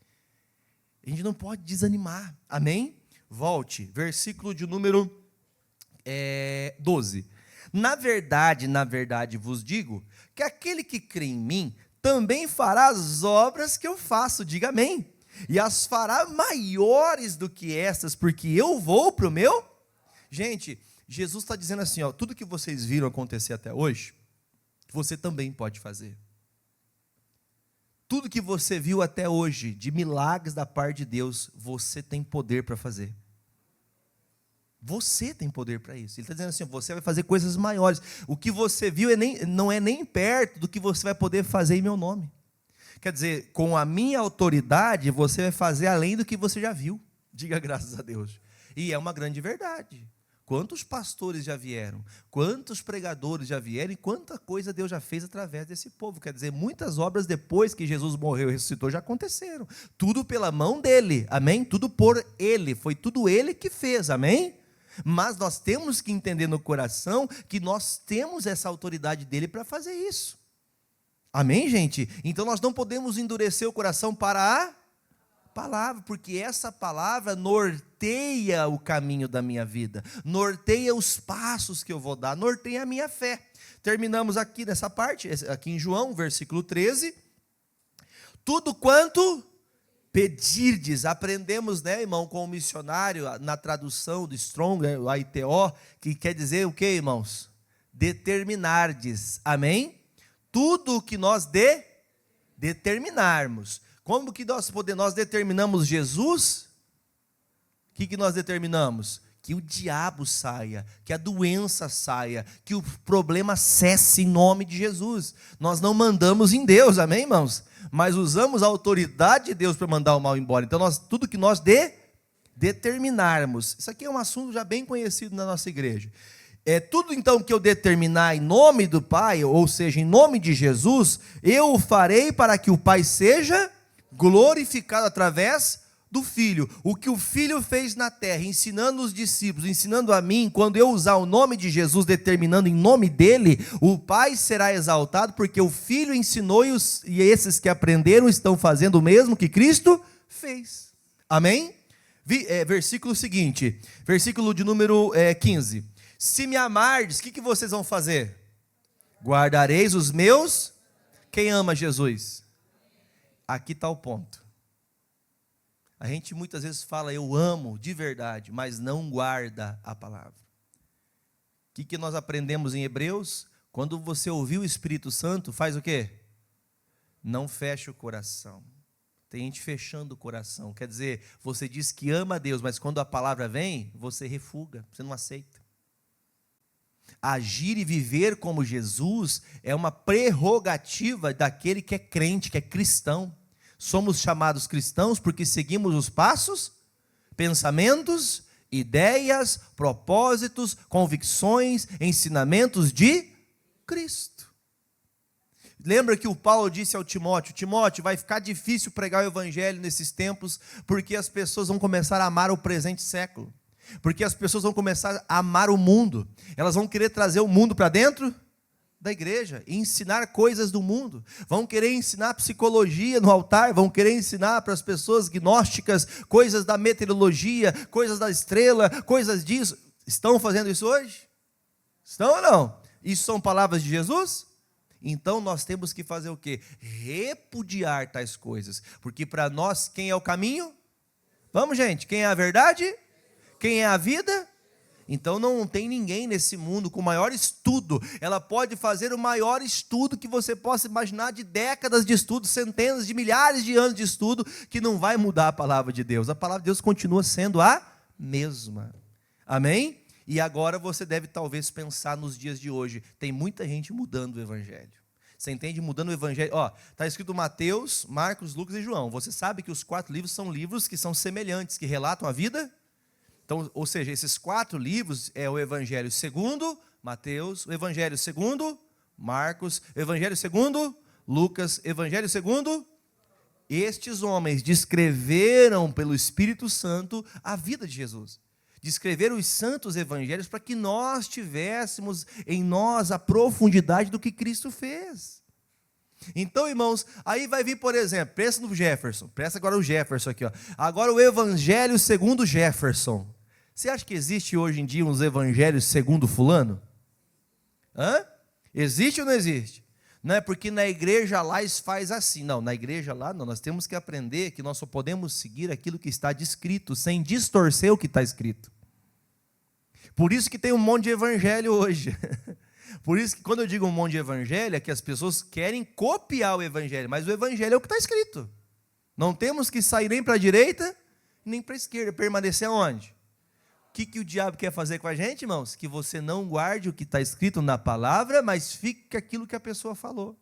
A gente não pode desanimar, amém? Volte, versículo de número 12. Na verdade vos digo, que aquele que crê em mim, também fará as obras que eu faço, diga amém. E as fará maiores do que estas, porque eu vou para o meu. Gente, Jesus está dizendo assim, tudo que vocês viram acontecer até hoje, você também pode fazer. Tudo que você viu até hoje, de milagres da parte de Deus, você tem poder para fazer. Você tem poder para isso. Ele está dizendo assim, você vai fazer coisas maiores. O que você viu não é nem perto do que você vai poder fazer em meu nome. Quer dizer, com a minha autoridade, você vai fazer além do que você já viu. Diga graças a Deus. E é uma grande verdade. Quantos pastores já vieram? Quantos pregadores já vieram? E quanta coisa Deus já fez através desse povo. Quer dizer, muitas obras depois que Jesus morreu e ressuscitou já aconteceram. Tudo pela mão dele, amém? Tudo por ele, foi tudo ele que fez, amém? Mas nós temos que entender no coração que nós temos essa autoridade dele para fazer isso. Amém, gente? Então nós não podemos endurecer o coração para a palavra, porque essa palavra norteia o caminho da minha vida, norteia os passos que eu vou dar, norteia a minha fé. Terminamos aqui nessa parte, aqui em João, versículo 13. Tudo quanto pedirdes, aprendemos, né, irmão, com o missionário, na tradução do Strong, o AITO, que quer dizer o que, irmãos? Determinardes, amém? Tudo o que nós determinarmos. Como que nós determinamos Jesus? O que nós determinamos? Que o diabo saia, que a doença saia, que o problema cesse em nome de Jesus. Nós não mandamos em Deus, amém, irmãos? Mas usamos a autoridade de Deus para mandar o mal embora. Então, tudo que nós determinarmos. Isso aqui é um assunto já bem conhecido na nossa igreja. Tudo então que eu determinar em nome do Pai, ou seja, em nome de Jesus, eu o farei para que o Pai seja glorificado através do Filho. O que o Filho fez na terra, ensinando os discípulos, ensinando a mim, quando eu usar o nome de Jesus, determinando em nome dele, o Pai será exaltado, porque o Filho ensinou e esses que aprenderam estão fazendo o mesmo que Cristo fez. Amém? Versículo seguinte, versículo de número 15. Se me amardes, o que vocês vão fazer? Guardareis os meus... Quem ama Jesus? Aqui está o ponto. A gente muitas vezes fala, eu amo de verdade, mas não guarda a palavra. O que nós aprendemos em Hebreus? Quando você ouvir o Espírito Santo, faz o quê? Não fecha o coração. Tem gente fechando o coração. Quer dizer, você diz que ama a Deus, mas quando a palavra vem, você refuga, você não aceita. Agir e viver como Jesus é uma prerrogativa daquele que é crente, que é cristão. Somos chamados cristãos porque seguimos os passos, pensamentos, ideias, propósitos, convicções, ensinamentos de Cristo. Lembra que o Paulo disse ao Timóteo, Timóteo, vai ficar difícil pregar o evangelho nesses tempos, porque as pessoas vão começar a amar o presente século. Porque as pessoas vão começar a amar o mundo. Elas vão querer trazer o mundo para dentro da igreja e ensinar coisas do mundo. Vão querer ensinar psicologia no altar, vão querer ensinar para as pessoas gnósticas coisas da meteorologia, coisas da estrela, coisas disso. Estão fazendo isso hoje? Estão ou não? Isso são palavras de Jesus? Então nós temos que fazer o quê? Repudiar tais coisas. Porque para nós, quem é o caminho? Vamos, gente, quem é a verdade? Quem é a vida? Então não tem ninguém nesse mundo com maior estudo. Ela pode fazer o maior estudo que você possa imaginar, de décadas de estudo, centenas de milhares de anos de estudo, que não vai mudar a palavra de Deus. A palavra de Deus continua sendo a mesma. Amém? E agora você deve talvez pensar nos dias de hoje. Tem muita gente mudando o evangelho. Você entende? Mudando o evangelho. Está escrito Mateus, Marcos, Lucas e João. Você sabe que os 4 livros são livros que são semelhantes, que relatam a vida. Então, ou seja, esses 4 livros é o Evangelho segundo Mateus, o Evangelho segundo Marcos, o Evangelho segundo Lucas, Evangelho segundo... Estes homens descreveram pelo Espírito Santo a vida de Jesus. Descreveram os santos evangelhos para que nós tivéssemos em nós a profundidade do que Cristo fez. Então, irmãos, aí vai vir, por exemplo, presta no Jefferson, presta agora o Jefferson aqui, ó. Agora o Evangelho segundo Jefferson. Você acha que existe hoje em dia uns evangelhos segundo fulano? Existe ou não existe? Não é porque na igreja lá faz assim. Não, na igreja lá não, nós temos que aprender que nós só podemos seguir aquilo que está descrito, sem distorcer o que está escrito. Por isso que tem um monte de evangelho hoje. Por isso que quando eu digo um monte de evangelho, é que as pessoas querem copiar o evangelho, mas o evangelho é o que está escrito. Não temos que sair nem para a direita, nem para a esquerda, permanecer aonde? O que o diabo quer fazer com a gente, irmãos? Que você não guarde o que está escrito na palavra, mas fique com aquilo que a pessoa falou.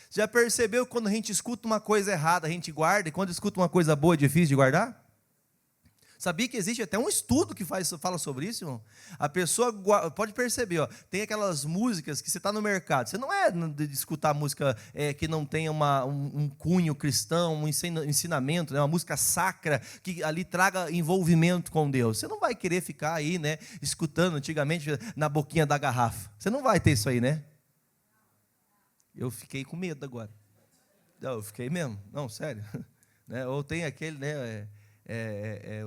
Já percebeu que quando a gente escuta uma coisa errada, a gente guarda, e quando escuta uma coisa boa, é difícil de guardar? Sabia que existe até um estudo que fala sobre isso, irmão? A pessoa pode perceber, tem aquelas músicas que você está no mercado. Você não é de escutar música que não tenha um cunho cristão, um ensinamento, uma música sacra que ali traga envolvimento com Deus. Você não vai querer ficar aí, né, escutando antigamente na boquinha da garrafa. Você não vai ter isso aí, né? Eu fiquei com medo agora. Não, eu fiquei mesmo. Não, sério. Né? Ou tem aquele, né,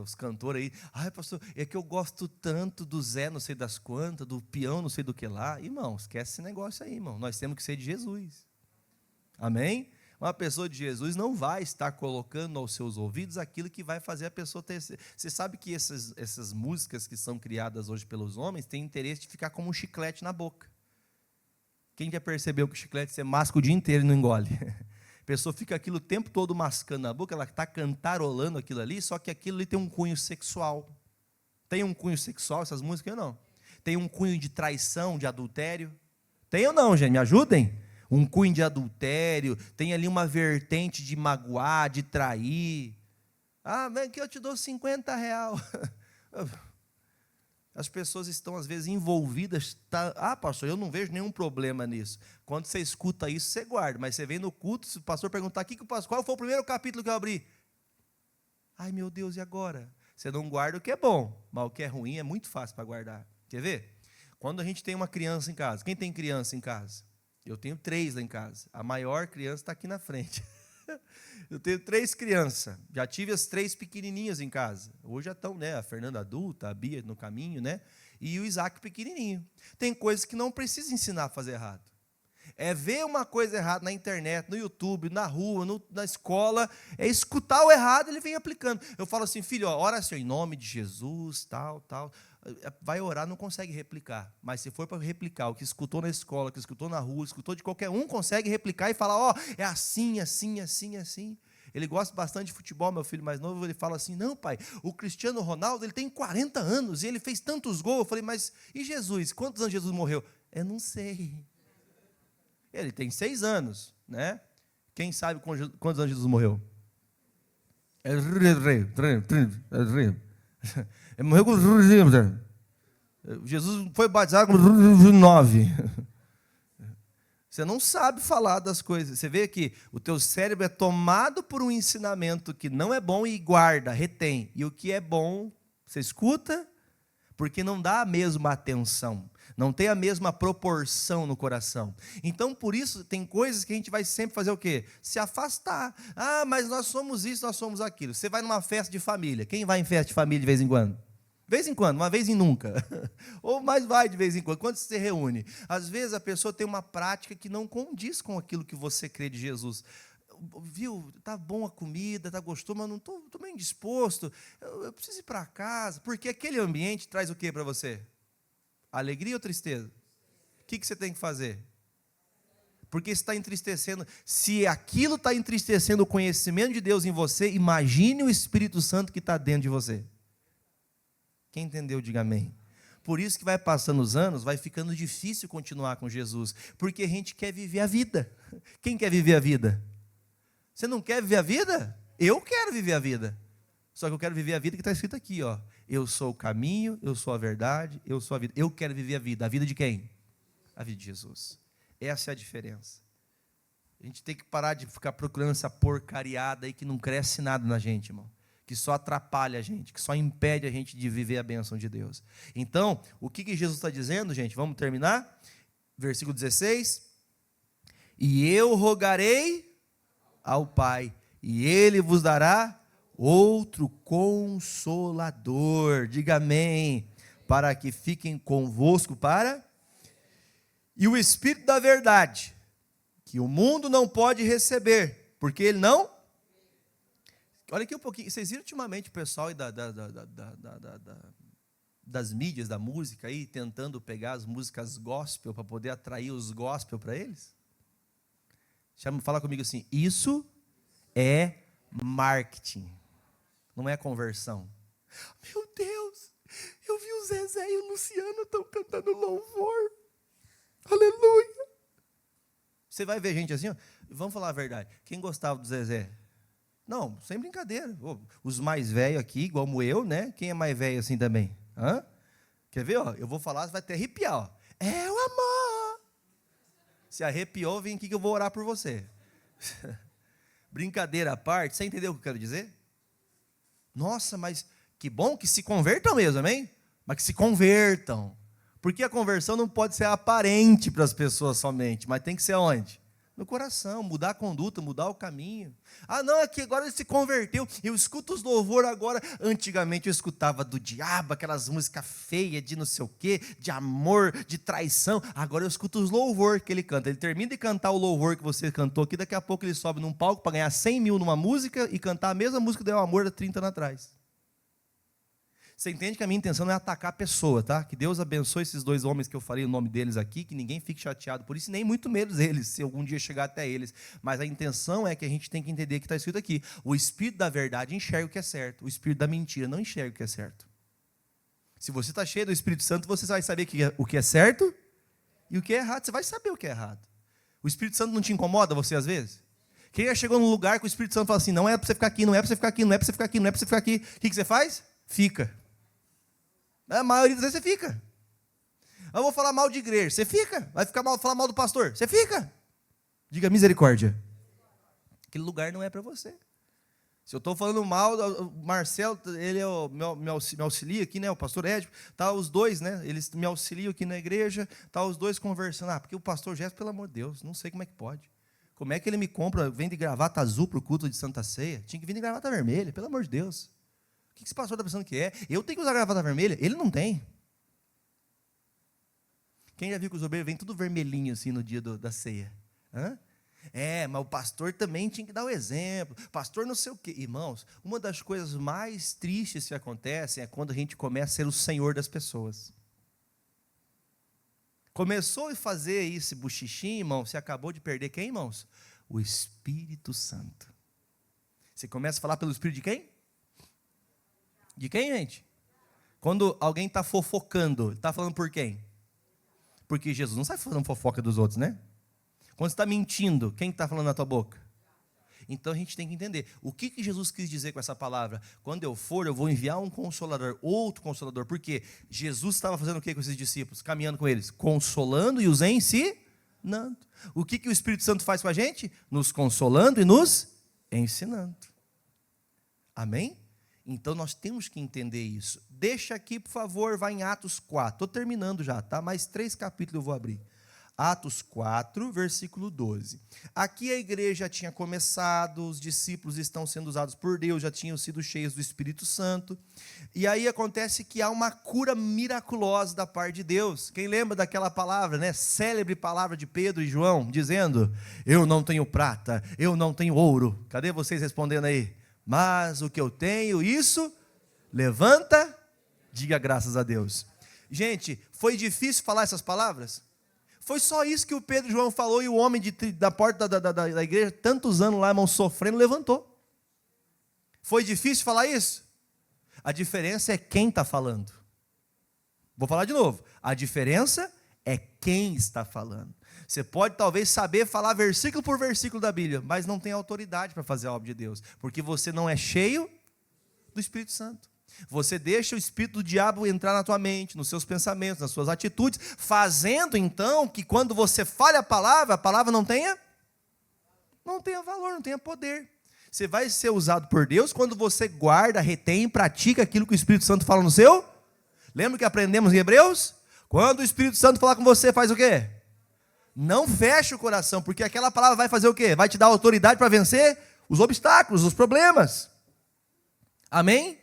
os cantores aí. Ai, pastor, é que eu gosto tanto do Zé não sei das quantas, do peão não sei do que lá. Irmão, esquece esse negócio aí, irmão. Nós temos que ser de Jesus. Amém? Uma pessoa de Jesus não vai estar colocando aos seus ouvidos aquilo que vai fazer a pessoa ter... Você sabe que essas músicas que são criadas hoje pelos homens têm interesse de ficar como um chiclete na boca. Quem já percebeu que o chiclete você masca o dia inteiro e não engole? A pessoa fica aquilo o tempo todo mascando na boca, ela está cantarolando aquilo ali, só que aquilo ali tem um cunho sexual. Tem um cunho sexual essas músicas ou não? Tem um cunho de traição, de adultério? Tem ou não, gente? Me ajudem? Um cunho de adultério, tem ali uma vertente de magoar, de trair. Ah, vem que eu te dou R$50. As pessoas estão, às vezes, envolvidas. Pastor, eu não vejo nenhum problema nisso. Quando você escuta isso, você guarda. Mas você vem no culto, se o pastor perguntar qual foi o primeiro capítulo que eu abri? Ai, meu Deus, e agora? Você não guarda o que é bom, mas o que é ruim é muito fácil para guardar. Quer ver? Quando a gente tem uma criança em casa. Quem tem criança em casa? Eu tenho 3 lá em casa. A maior criança está aqui na frente. Eu tenho 3 crianças. Já tive as 3 pequenininhas em casa. Hoje já estão, né? A Fernanda adulta, a Bia no caminho, né? E o Isaac pequenininho. Tem coisas que não precisa ensinar a fazer errado. É ver uma coisa errada na internet, no YouTube, na rua, na escola, é escutar o errado, ele vem aplicando. Eu falo assim, filho, ora assim, em nome de Jesus, tal. Vai orar, não consegue replicar. Mas se for para replicar o que escutou na escola, o que escutou na rua, escutou de qualquer um, consegue replicar e falar, é assim, assim, assim, assim. Ele gosta bastante de futebol, meu filho mais novo, ele fala assim, não, pai, o Cristiano Ronaldo, ele tem 40 anos, e ele fez tantos gols. Eu falei, mas e Jesus? Quantos anos Jesus morreu? Eu não sei. Ele tem 6 anos, né? Quem sabe quantos anos Jesus morreu? Ele morreu com Jesus foi batizado com 9. Você não sabe falar das coisas. Você vê que o teu cérebro é tomado por um ensinamento que não é bom e guarda, retém. E o que é bom, você escuta, porque não dá a mesma atenção. Não tem a mesma proporção no coração. Então, por isso, tem coisas que a gente vai sempre fazer o quê? Se afastar. Ah, mas nós somos isso, nós somos aquilo. Você vai numa festa de família. Quem vai em festa de família de vez em quando? De vez em quando, uma vez em nunca. Ou mais vai de vez em quando. Quando você se reúne? Às vezes a pessoa tem uma prática que não condiz com aquilo que você crê de Jesus. Viu, está bom a comida, está gostoso, mas não estou bem disposto. Eu preciso ir para casa. Porque aquele ambiente traz o quê para você? Alegria ou tristeza? O que você tem que fazer? Porque está entristecendo. Se aquilo está entristecendo o conhecimento de Deus em você, imagine o Espírito Santo que está dentro de você. Quem entendeu, diga amém. Por isso que vai passando os anos, vai ficando difícil continuar com Jesus. Porque a gente quer viver a vida. Quem quer viver a vida? Você não quer viver a vida? Eu quero viver a vida. Só que eu quero viver a vida que está escrito aqui, ó. Eu sou o caminho, eu sou a verdade, eu sou a vida. Eu quero viver a vida. A vida de quem? A vida de Jesus. Essa é a diferença. A gente tem que parar de ficar procurando essa porcariada aí que não cresce nada na gente, irmão. Que só atrapalha a gente, que só impede a gente de viver a bênção de Deus. Então, o que Jesus está dizendo, gente? Vamos terminar? Versículo 16. E eu rogarei ao Pai, e Ele vos dará outro Consolador, diga amém, para que fiquem convosco e o Espírito da verdade, que o mundo não pode receber, porque ele não... Olha aqui um pouquinho, vocês viram ultimamente o pessoal das mídias, da música, aí, tentando pegar as músicas gospel, para poder atrair os gospel para eles? Fala comigo assim, isso é marketing. Não é conversão. Meu Deus, eu vi o Zezé e o Luciano estão cantando louvor. Aleluia. Você vai ver gente assim, ó, vamos falar a verdade. Quem gostava do Zezé? Não, sem brincadeira. Os mais velhos aqui, igual eu, né? Quem é mais velho assim também? Hã? Quer ver? Ó? Eu vou falar, você vai até arrepiar. Ó. É o amor. Se arrepiou, vem aqui que eu vou orar por você. Brincadeira à parte, você entendeu o que eu quero dizer? Nossa, mas que bom que se convertam mesmo, amém? Mas que se convertam. Porque a conversão não pode ser aparente para as pessoas somente, mas tem que ser onde? No coração, mudar a conduta, mudar o caminho. Ah, não, é que agora ele se converteu. Eu escuto os louvor agora. Antigamente eu escutava do diabo, aquelas músicas feias de não sei o quê, de amor, de traição. Agora eu escuto os louvor que ele canta. Ele termina de cantar o louvor que você cantou aqui, daqui a pouco ele sobe num palco para ganhar 100 mil numa música e cantar a mesma música do Amor há 30 anos atrás. Você entende que a minha intenção não é atacar a pessoa, tá? Que Deus abençoe esses dois homens que eu falei o nome deles aqui, que ninguém fique chateado por isso, nem muito menos eles, se algum dia chegar até eles. Mas a intenção é que a gente tem que entender que está escrito aqui. O Espírito da verdade enxerga o que é certo. O Espírito da mentira não enxerga o que é certo. Se você está cheio do Espírito Santo, você vai saber o que é certo e o que é errado. Você vai saber o que é errado. O Espírito Santo não te incomoda você às vezes? Quem já chegou num lugar que o Espírito Santo fala assim, não é para você ficar aqui, não é para você ficar aqui, não é para você ficar aqui, não é para você ficar aqui. O que você faz? Fica. A maioria das vezes você fica. Eu vou falar mal de igreja. Você fica. Vai falar mal do pastor. Você fica. Diga misericórdia. Aquele lugar não é para você. Se eu estou falando mal, o Marcelo, ele é me auxilia aqui, né? O pastor Édipo. Tá os dois, né? Eles me auxiliam aqui na igreja. Tá os dois conversando. Ah, porque o pastor Jéssica, pelo amor de Deus, não sei como é que pode. Como é que ele me compra, vem de gravata azul para o culto de Santa Ceia? Tinha que vir de gravata vermelha, pelo amor de Deus. O que esse pastor está pensando que é? Eu tenho que usar gravata vermelha? Ele não tem. Quem já viu que os obreiros vêm tudo vermelhinho assim no dia da ceia? Hã? Mas o pastor também tinha que dar o exemplo. Pastor não sei o quê. Irmãos, uma das coisas mais tristes que acontecem é quando a gente começa a ser o senhor das pessoas. Começou a fazer esse buchichinho, irmão, você acabou de perder quem, irmãos? O Espírito Santo. Você começa a falar pelo Espírito de quem? De quem, gente? Quando alguém está fofocando, está falando por quem? Porque Jesus não sai falando fofoca dos outros, né? Quando você está mentindo, quem está falando na tua boca? Então a gente tem que entender. O que Jesus quis dizer com essa palavra? Quando eu for, eu vou enviar um consolador, outro consolador. Por quê? Jesus estava fazendo o que com esses discípulos? Caminhando com eles, consolando e os ensinando. O que o Espírito Santo faz com a gente? Nos consolando e nos ensinando. Amém? Então nós temos que entender isso. Deixa aqui, por favor, vai em Atos 4. Estou terminando já, tá? Mais 3 capítulos eu vou abrir. Atos 4, versículo 12. Aqui a igreja já tinha começado, os discípulos estão sendo usados por Deus, já tinham sido cheios do Espírito Santo. E aí acontece que há uma cura miraculosa da parte de Deus. Quem lembra daquela palavra, né? Célebre palavra de Pedro e João, dizendo, eu não tenho prata, eu não tenho ouro. Cadê vocês respondendo aí? Mas o que eu tenho, isso levanta, diga graças a Deus. Gente, foi difícil falar essas palavras? Foi só isso que o Pedro e João falou e o homem da porta da igreja, tantos anos lá, irmão, sofrendo, levantou. Foi difícil falar isso? A diferença é quem está falando. Vou falar de novo. A diferença é quem está falando. Você pode talvez saber falar versículo por versículo da Bíblia, mas não tem autoridade para fazer a obra de Deus, porque você não é cheio do Espírito Santo. Você deixa o espírito do diabo entrar na tua mente, nos seus pensamentos, nas suas atitudes, fazendo então que quando você fale a palavra não tenha valor, não tenha poder. Você vai ser usado por Deus quando você guarda, retém e pratica aquilo que o Espírito Santo fala no seu. Lembra que aprendemos em Hebreus? Quando o Espírito Santo falar com você, faz o quê? Não feche o coração, porque aquela palavra vai fazer o quê? Vai te dar autoridade para vencer os obstáculos, os problemas. Amém?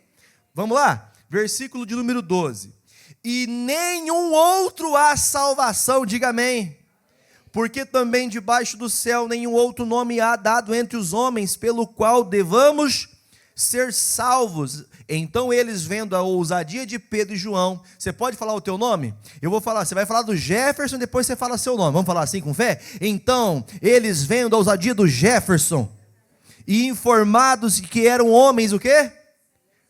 Vamos lá, versículo de número 12. E nenhum outro há salvação, diga amém. Porque também debaixo do céu nenhum outro nome há dado entre os homens, pelo qual devamos ser salvos. Então eles, vendo a ousadia de Pedro e João, você pode falar o teu nome? Eu vou falar, você vai falar do Jefferson, depois você fala seu nome. Vamos falar assim com fé? Então, eles vendo a ousadia do Jefferson, e informados que eram homens, o quê?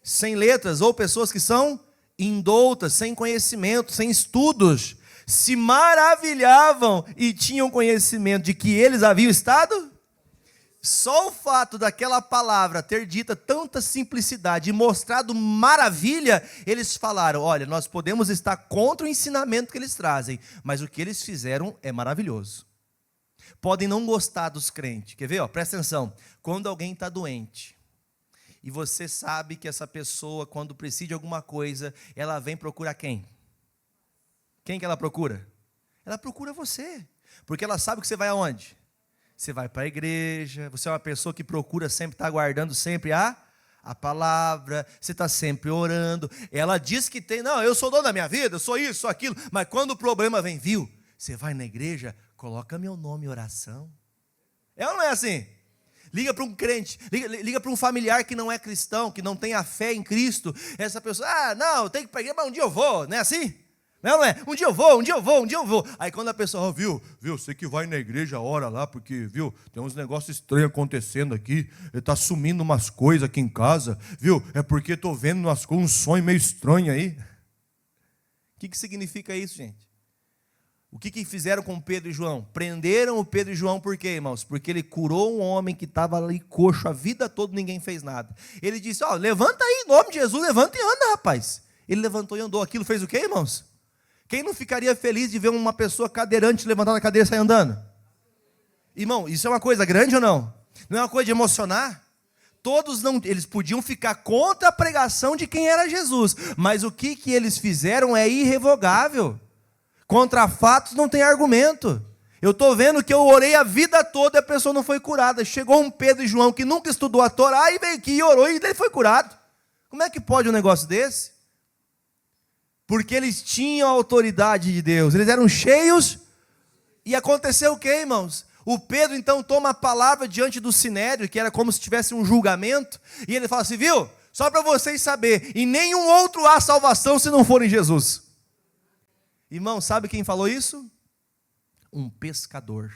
Sem letras, ou pessoas que são indoutas, sem conhecimento, sem estudos, se maravilhavam e tinham conhecimento de que eles haviam estado. Só o fato daquela palavra ter dita tanta simplicidade e mostrado maravilha, eles falaram, olha, nós podemos estar contra o ensinamento que eles trazem, mas o que eles fizeram é maravilhoso. Podem não gostar dos crentes, quer ver? Presta atenção, quando alguém está doente, e você sabe que essa pessoa, quando precisa de alguma coisa, ela vem procurar quem? Quem que ela procura? Ela procura você. Porque ela sabe que você vai aonde? Você vai para a igreja, você é uma pessoa que procura sempre estar guardando sempre a palavra, você está sempre orando. Ela diz que tem, não, eu sou dono da minha vida, eu sou isso, sou aquilo. Mas quando o problema vem, viu? Você vai na igreja, coloca meu nome em oração. É ou não é assim? Liga para um crente, liga para um familiar que não é cristão, que não tem a fé em Cristo. Essa pessoa, não, eu tenho que pegar, mas um dia eu vou, não é assim? Não é? Um dia eu vou. Aí quando a pessoa, viu, você que vai na igreja, ora lá, porque, viu, tem uns negócios estranhos acontecendo aqui, está sumindo umas coisas aqui em casa, viu, é porque estou vendo um sonho meio estranho aí. O que significa isso, gente? O que fizeram com Pedro e João? Prenderam o Pedro e João por quê, irmãos? Porque ele curou um homem que estava ali coxo a vida toda, ninguém fez nada. Ele disse, levanta aí, em nome de Jesus, levanta e anda, rapaz. Ele levantou e andou. Aquilo fez o quê, irmãos? Quem não ficaria feliz de ver uma pessoa cadeirante levantar da cadeira e sair andando? Irmão, isso é uma coisa grande ou não? Não é uma coisa de emocionar? Eles podiam ficar contra a pregação de quem era Jesus, mas o que eles fizeram é irrevogável. Contra fatos não tem argumento. Eu estou vendo que eu orei a vida toda e a pessoa não foi curada. Chegou um Pedro e João que nunca estudou a Torá e veio aqui e orou e ele foi curado. Como é que pode um negócio desse? Porque eles tinham a autoridade de Deus, eles eram cheios. E aconteceu o quê, irmãos? O Pedro então toma a palavra diante do sinédrio, que era como se tivesse um julgamento, e ele fala assim, viu? Só para vocês saberem, em nenhum outro há salvação se não for em Jesus. Irmão, sabe quem falou isso? Um pescador.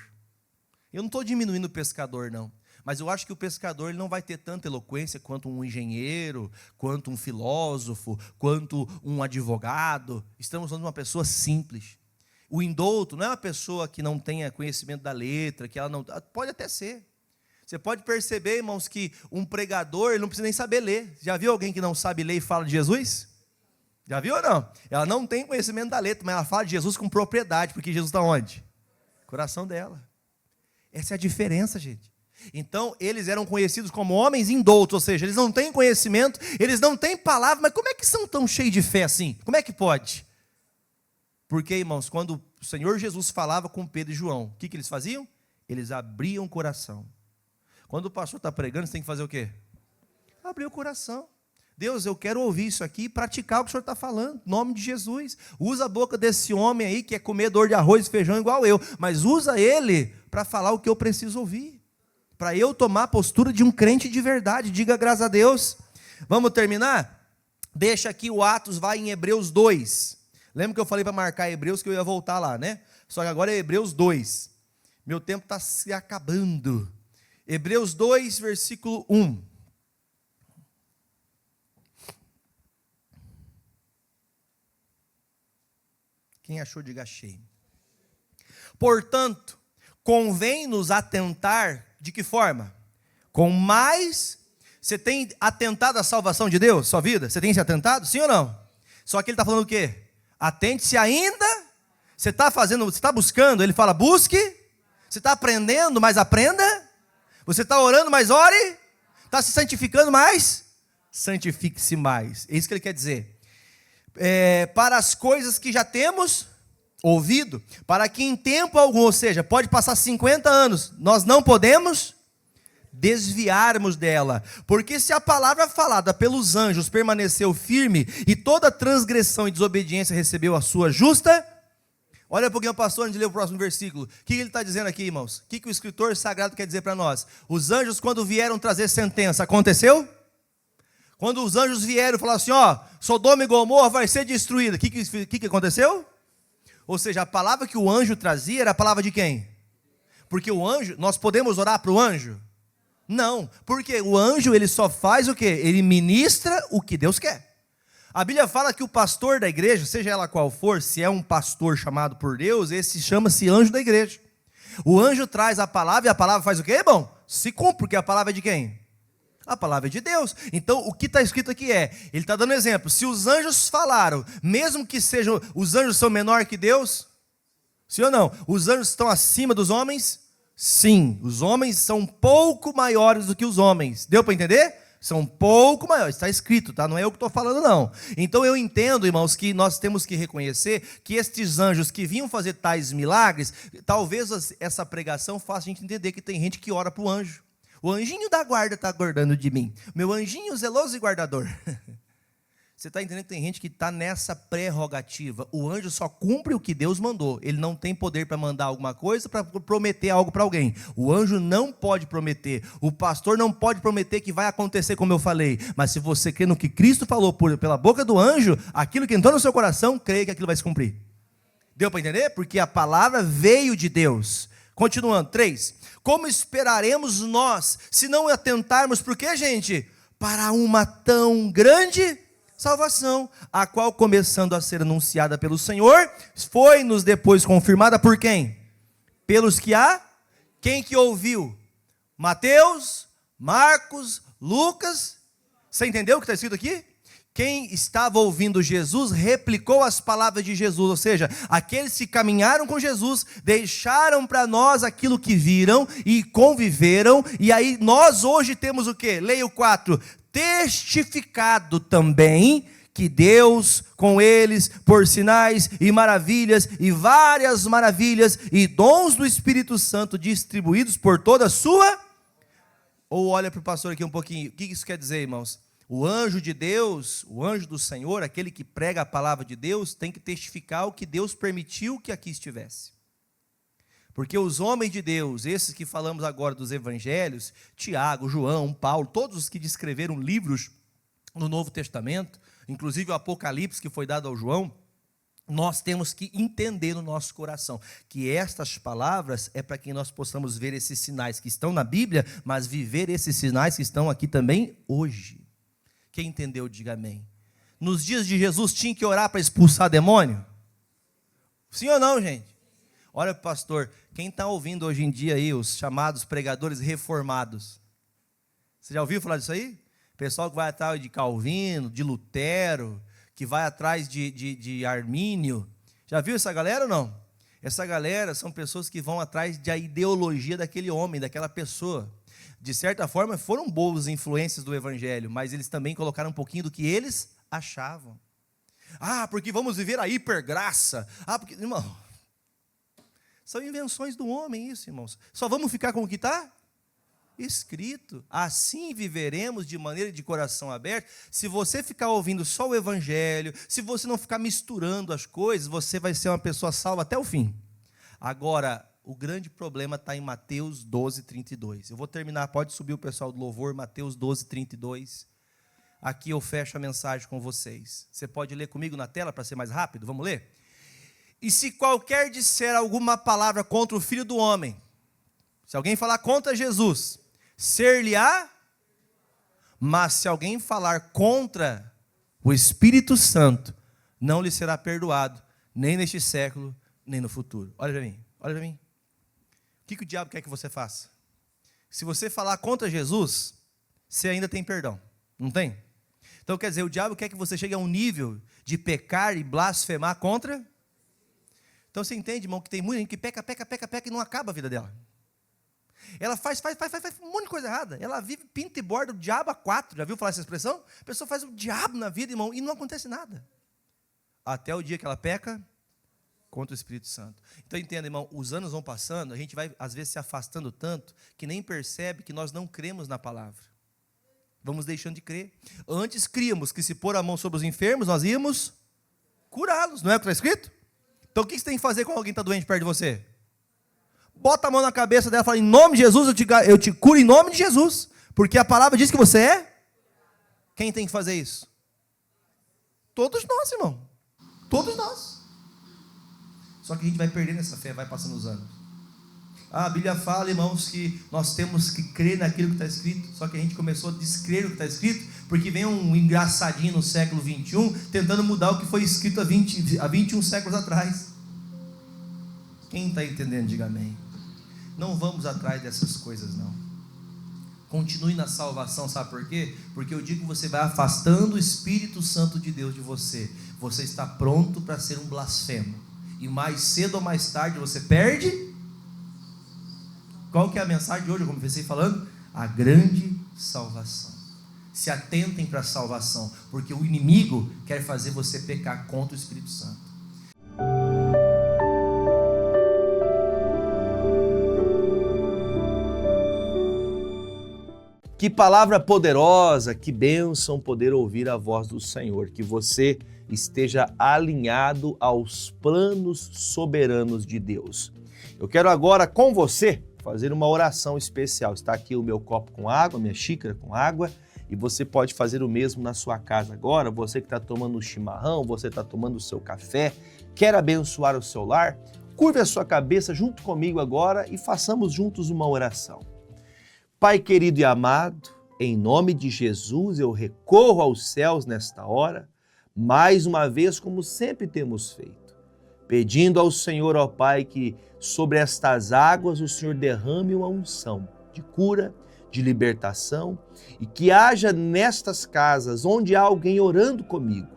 Eu não estou diminuindo o pescador, não. Mas eu acho que o pescador ele não vai ter tanta eloquência quanto um engenheiro, quanto um filósofo, quanto um advogado. Estamos falando de uma pessoa simples. O indouto não é uma pessoa que não tenha conhecimento da letra, que ela não... Pode até ser. Você pode perceber, irmãos, que um pregador ele não precisa nem saber ler. Já viu alguém que não sabe ler e fala de Jesus? Já viu ou não? Ela não tem conhecimento da letra, mas ela fala de Jesus com propriedade, porque Jesus está onde? Coração dela. Essa é a diferença, gente. Então, eles eram conhecidos como homens indoutos, ou seja, eles não têm conhecimento, eles não têm palavra, mas como é que são tão cheios de fé assim? Como é que pode? Porque, irmãos, quando o Senhor Jesus falava com Pedro e João, o que eles faziam? Eles abriam o coração. Quando o pastor está pregando, você tem que fazer o quê? Abrir o coração. Deus, eu quero ouvir isso aqui e praticar o que o Senhor está falando, em nome de Jesus. Usa a boca desse homem aí que é comedor de arroz e feijão igual eu, mas usa ele para falar o que eu preciso ouvir, para eu tomar a postura de um crente de verdade. Diga graças a Deus. Vamos terminar? Deixa aqui o Atos, vai em Hebreus 2. Lembra que eu falei para marcar Hebreus que eu ia voltar lá, né? Só que agora é Hebreus 2. Meu tempo está se acabando. Hebreus 2, versículo 1. Quem achou, diga achei. Portanto, convém-nos atentar, de que forma? Com mais, você tem atentado à salvação de Deus, sua vida? Você tem se atentado? Sim ou não? Só que ele está falando o quê? Atente-se ainda, você está fazendo, você está buscando, ele fala busque, você está aprendendo, mas aprenda, você está orando, mas ore, está se santificando mais, santifique-se mais, é isso que ele quer dizer. Para as coisas que já temos ouvido, para que em tempo algum, ou seja, pode passar 50 anos, nós não podemos desviarmos dela, porque se a palavra falada pelos anjos permaneceu firme, e toda transgressão e desobediência recebeu a sua justa, olha um pouquinho, pastor, antes de ler o próximo versículo, o que ele está dizendo aqui, irmãos? O que o escritor sagrado quer dizer para nós? Os anjos, quando vieram trazer sentença, aconteceu? Quando os anjos vieram e falaram assim, Sodoma e Gomorra vai ser destruída, o que aconteceu? Ou seja, a palavra que o anjo trazia era a palavra de quem? Porque o anjo, nós podemos orar para o anjo? Não, porque o anjo ele só faz o quê? Ele ministra o que Deus quer. A Bíblia fala que o pastor da igreja, seja ela qual for, se é um pastor chamado por Deus, esse chama-se anjo da igreja. O anjo traz a palavra e a palavra faz o quê, irmão? Se cumpre, porque a palavra é de quem? A palavra é de Deus. Então, o que está escrito aqui ele está dando exemplo. Se os anjos falaram, mesmo que sejam, os anjos são menor que Deus? Sim ou não? Os anjos estão acima dos homens? Sim. Os homens são um pouco maiores do que os homens. Deu para entender? São pouco maiores, está escrito, tá? Não é eu que estou falando, não. Então eu entendo, irmãos, que nós temos que reconhecer que estes anjos que vinham fazer tais milagres, talvez essa pregação faça a gente entender que tem gente que ora para o anjo. O anjinho da guarda está guardando de mim. Meu anjinho zeloso e guardador. Você está entendendo que tem gente que está nessa prerrogativa. O anjo só cumpre o que Deus mandou. Ele não tem poder para mandar alguma coisa, para prometer algo para alguém. O anjo não pode prometer. O pastor não pode prometer que vai acontecer como eu falei. Mas se você crê no que Cristo falou pela boca do anjo, aquilo que entrou no seu coração, creia que aquilo vai se cumprir. Deu para entender? Porque a palavra veio de Deus. Continuando, 3. Como esperaremos nós, se não atentarmos, por quê, gente? Para uma tão grande salvação, a qual, começando a ser anunciada pelo Senhor, foi-nos depois confirmada por quem? Pelos que há? Quem que ouviu? Mateus, Marcos, Lucas. Você entendeu o que está escrito aqui? Quem estava ouvindo Jesus replicou as palavras de Jesus, ou seja, aqueles que caminharam com Jesus, deixaram para nós aquilo que viram e conviveram, e aí nós hoje temos o quê? Leia o 4. Testificado também que Deus com eles, por sinais e maravilhas, e várias maravilhas, e dons do Espírito Santo distribuídos por toda a sua... Ou olha para o pastor aqui um pouquinho, o que isso quer dizer, irmãos? O anjo de Deus, o anjo do Senhor, aquele que prega a palavra de Deus, tem que testificar o que Deus permitiu que aqui estivesse. Porque os homens de Deus, esses que falamos agora dos evangelhos, Tiago, João, Paulo, todos os que descreveram livros no Novo Testamento, inclusive o Apocalipse que foi dado ao João, nós temos que entender no nosso coração que estas palavras é para que nós possamos ver esses sinais que estão na Bíblia, mas viver esses sinais que estão aqui também hoje. Quem entendeu, diga amém. Nos dias de Jesus tinha que orar para expulsar demônio? Sim ou não, gente? Olha, pastor, quem está ouvindo hoje em dia aí, os chamados pregadores reformados, você já ouviu falar disso aí? Pessoal que vai atrás de Calvino, de Lutero, que vai atrás de Armínio, já viu essa galera ou não? Essa galera são pessoas que vão atrás da ideologia daquele homem, daquela pessoa. De certa forma foram boas influências do evangelho, mas eles também colocaram um pouquinho do que eles achavam. Ah, porque vamos viver a hipergraça. Ah, porque... Irmão, são invenções do homem isso, irmãos. Só vamos ficar com o que está escrito. Assim viveremos de maneira de coração aberto. Se você ficar ouvindo só o evangelho, se você não ficar misturando as coisas, você vai ser uma pessoa salva até o fim. Agora, o grande problema está em Mateus 12, 32. Eu vou terminar, pode subir o pessoal do louvor, Mateus 12, 32. Aqui eu fecho a mensagem com vocês. Você pode ler comigo na tela para ser mais rápido? Vamos ler? E se qualquer disser alguma palavra contra o Filho do Homem, se alguém falar contra Jesus, ser-lhe-á, mas se alguém falar contra o Espírito Santo, não lhe será perdoado, nem neste século, nem no futuro. Olha para mim, olha para mim. O que o diabo quer que você faça? Se você falar contra Jesus, você ainda tem perdão, não tem? Então quer dizer, o diabo quer que você chegue a um nível de pecar e blasfemar contra. Então você entende, irmão, que tem muita gente que peca e não acaba a vida dela. Ela faz um monte de coisa errada. Ela vive, pinta e borda o diabo a 4. Já viu falar essa expressão? A pessoa faz o diabo na vida, irmão, e não acontece nada. Até o dia que ela peca contra o Espírito Santo. Então entenda, irmão, os anos vão passando, a gente vai às vezes se afastando tanto que nem percebe que nós não cremos na palavra. Vamos deixando de crer. Antes críamos que se pôr a mão sobre os enfermos, nós íamos curá-los. Não é o que está escrito? Então o que você tem que fazer quando alguém está doente perto de você? Bota a mão na cabeça dela e fala, em nome de Jesus, eu te curo em nome de Jesus. Porque a palavra diz que você é. Quem tem que fazer isso? Todos nós, irmão. Todos nós. Só que a gente vai perdendo essa fé, vai passando os anos. A Bíblia fala, irmãos, que nós temos que crer naquilo que está escrito. Só que a gente começou a descrer o que está escrito, porque vem um engraçadinho no século 21, tentando mudar o que foi escrito há 21 séculos atrás. Quem está entendendo, diga amém. Não vamos atrás dessas coisas, não. Continue na salvação, sabe por quê? Porque eu digo que você vai afastando o Espírito Santo de Deus de você. Você está pronto para ser um blasfemo. E mais cedo ou mais tarde você perde. Qual que é a mensagem de hoje, como eu comecei falando? A grande salvação. se atentem para a salvação, porque o inimigo quer fazer você pecar contra o Espírito Santo. Que palavra poderosa, que bênção poder ouvir a voz do Senhor, que você esteja alinhado aos planos soberanos de Deus. Eu quero agora com você fazer uma oração especial. Está aqui o meu copo com água, minha xícara com água, e você pode fazer o mesmo na sua casa agora. Você que está tomando o chimarrão, você está tomando o seu café, quer abençoar o seu lar, curve a sua cabeça junto comigo agora e façamos juntos uma oração. Pai querido e amado, em nome de Jesus eu recorro aos céus nesta hora, mais uma vez como sempre temos feito, pedindo ao Senhor, ó Pai, que sobre estas águas o Senhor derrame uma unção de cura, de libertação e que haja nestas casas onde há alguém orando comigo,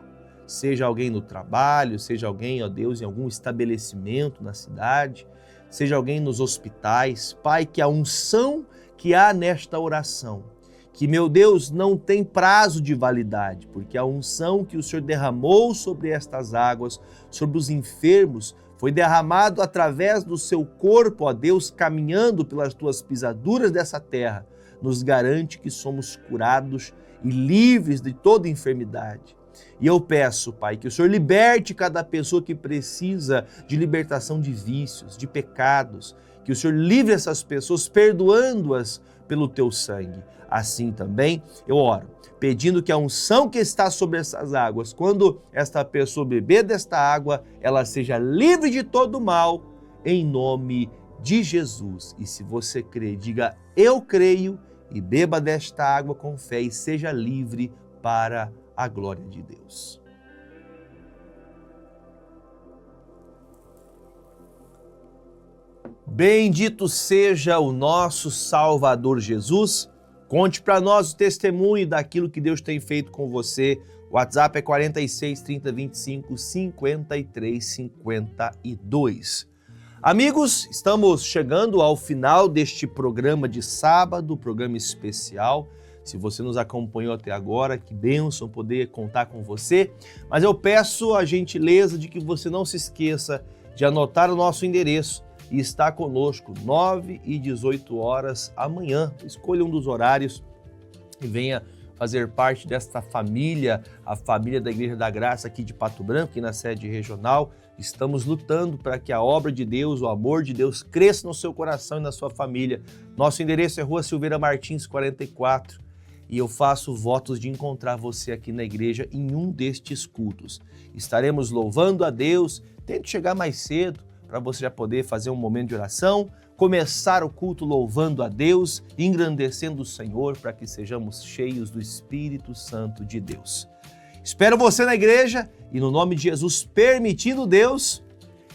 seja alguém no trabalho, seja alguém, ó Deus, em algum estabelecimento na cidade, seja alguém nos hospitais, Pai, que a unção que há nesta oração, que, meu Deus, não tem prazo de validade, porque a unção que o Senhor derramou sobre estas águas, sobre os enfermos, foi derramado através do seu corpo, ó Deus, caminhando pelas tuas pisaduras dessa terra, nos garante que somos curados e livres de toda enfermidade. E eu peço, Pai, que o Senhor liberte cada pessoa que precisa de libertação de vícios, de pecados, que o Senhor livre essas pessoas, perdoando-as pelo teu sangue. Assim também eu oro, pedindo que a unção que está sobre essas águas, quando esta pessoa beber desta água, ela seja livre de todo mal, em nome de Jesus. E se você crê, diga: eu creio, e beba desta água com fé e seja livre para a glória de Deus. Bendito seja o nosso Salvador Jesus. Conte para nós o testemunho daquilo que Deus tem feito com você. O WhatsApp é 46 30 25 53 52. Amigos, estamos chegando ao final deste programa de sábado, programa especial. Se você nos acompanhou até agora, que bênção poder contar com você. Mas eu peço a gentileza de que você não se esqueça de anotar o nosso endereço e estar conosco 9 e 18 horas amanhã. Escolha um dos horários e venha fazer parte desta família, a família da Igreja da Graça aqui de Pato Branco, aqui na sede regional. Estamos lutando para que a obra de Deus, o amor de Deus cresça no seu coração e na sua família. Nosso endereço é Rua Silveira Martins, 44. E eu faço votos de encontrar você aqui na igreja em um destes cultos. Estaremos louvando a Deus. Tente chegar mais cedo para você já poder fazer um momento de oração, começar o culto louvando a Deus, engrandecendo o Senhor para que sejamos cheios do Espírito Santo de Deus. Espero você na igreja e no nome de Jesus, permitindo Deus,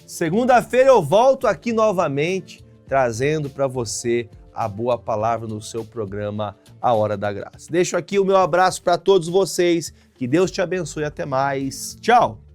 segunda-feira eu volto aqui novamente trazendo para você a boa palavra no seu programa A Hora da Graça. Deixo aqui o meu abraço para todos vocês, que Deus te abençoe, até mais, tchau!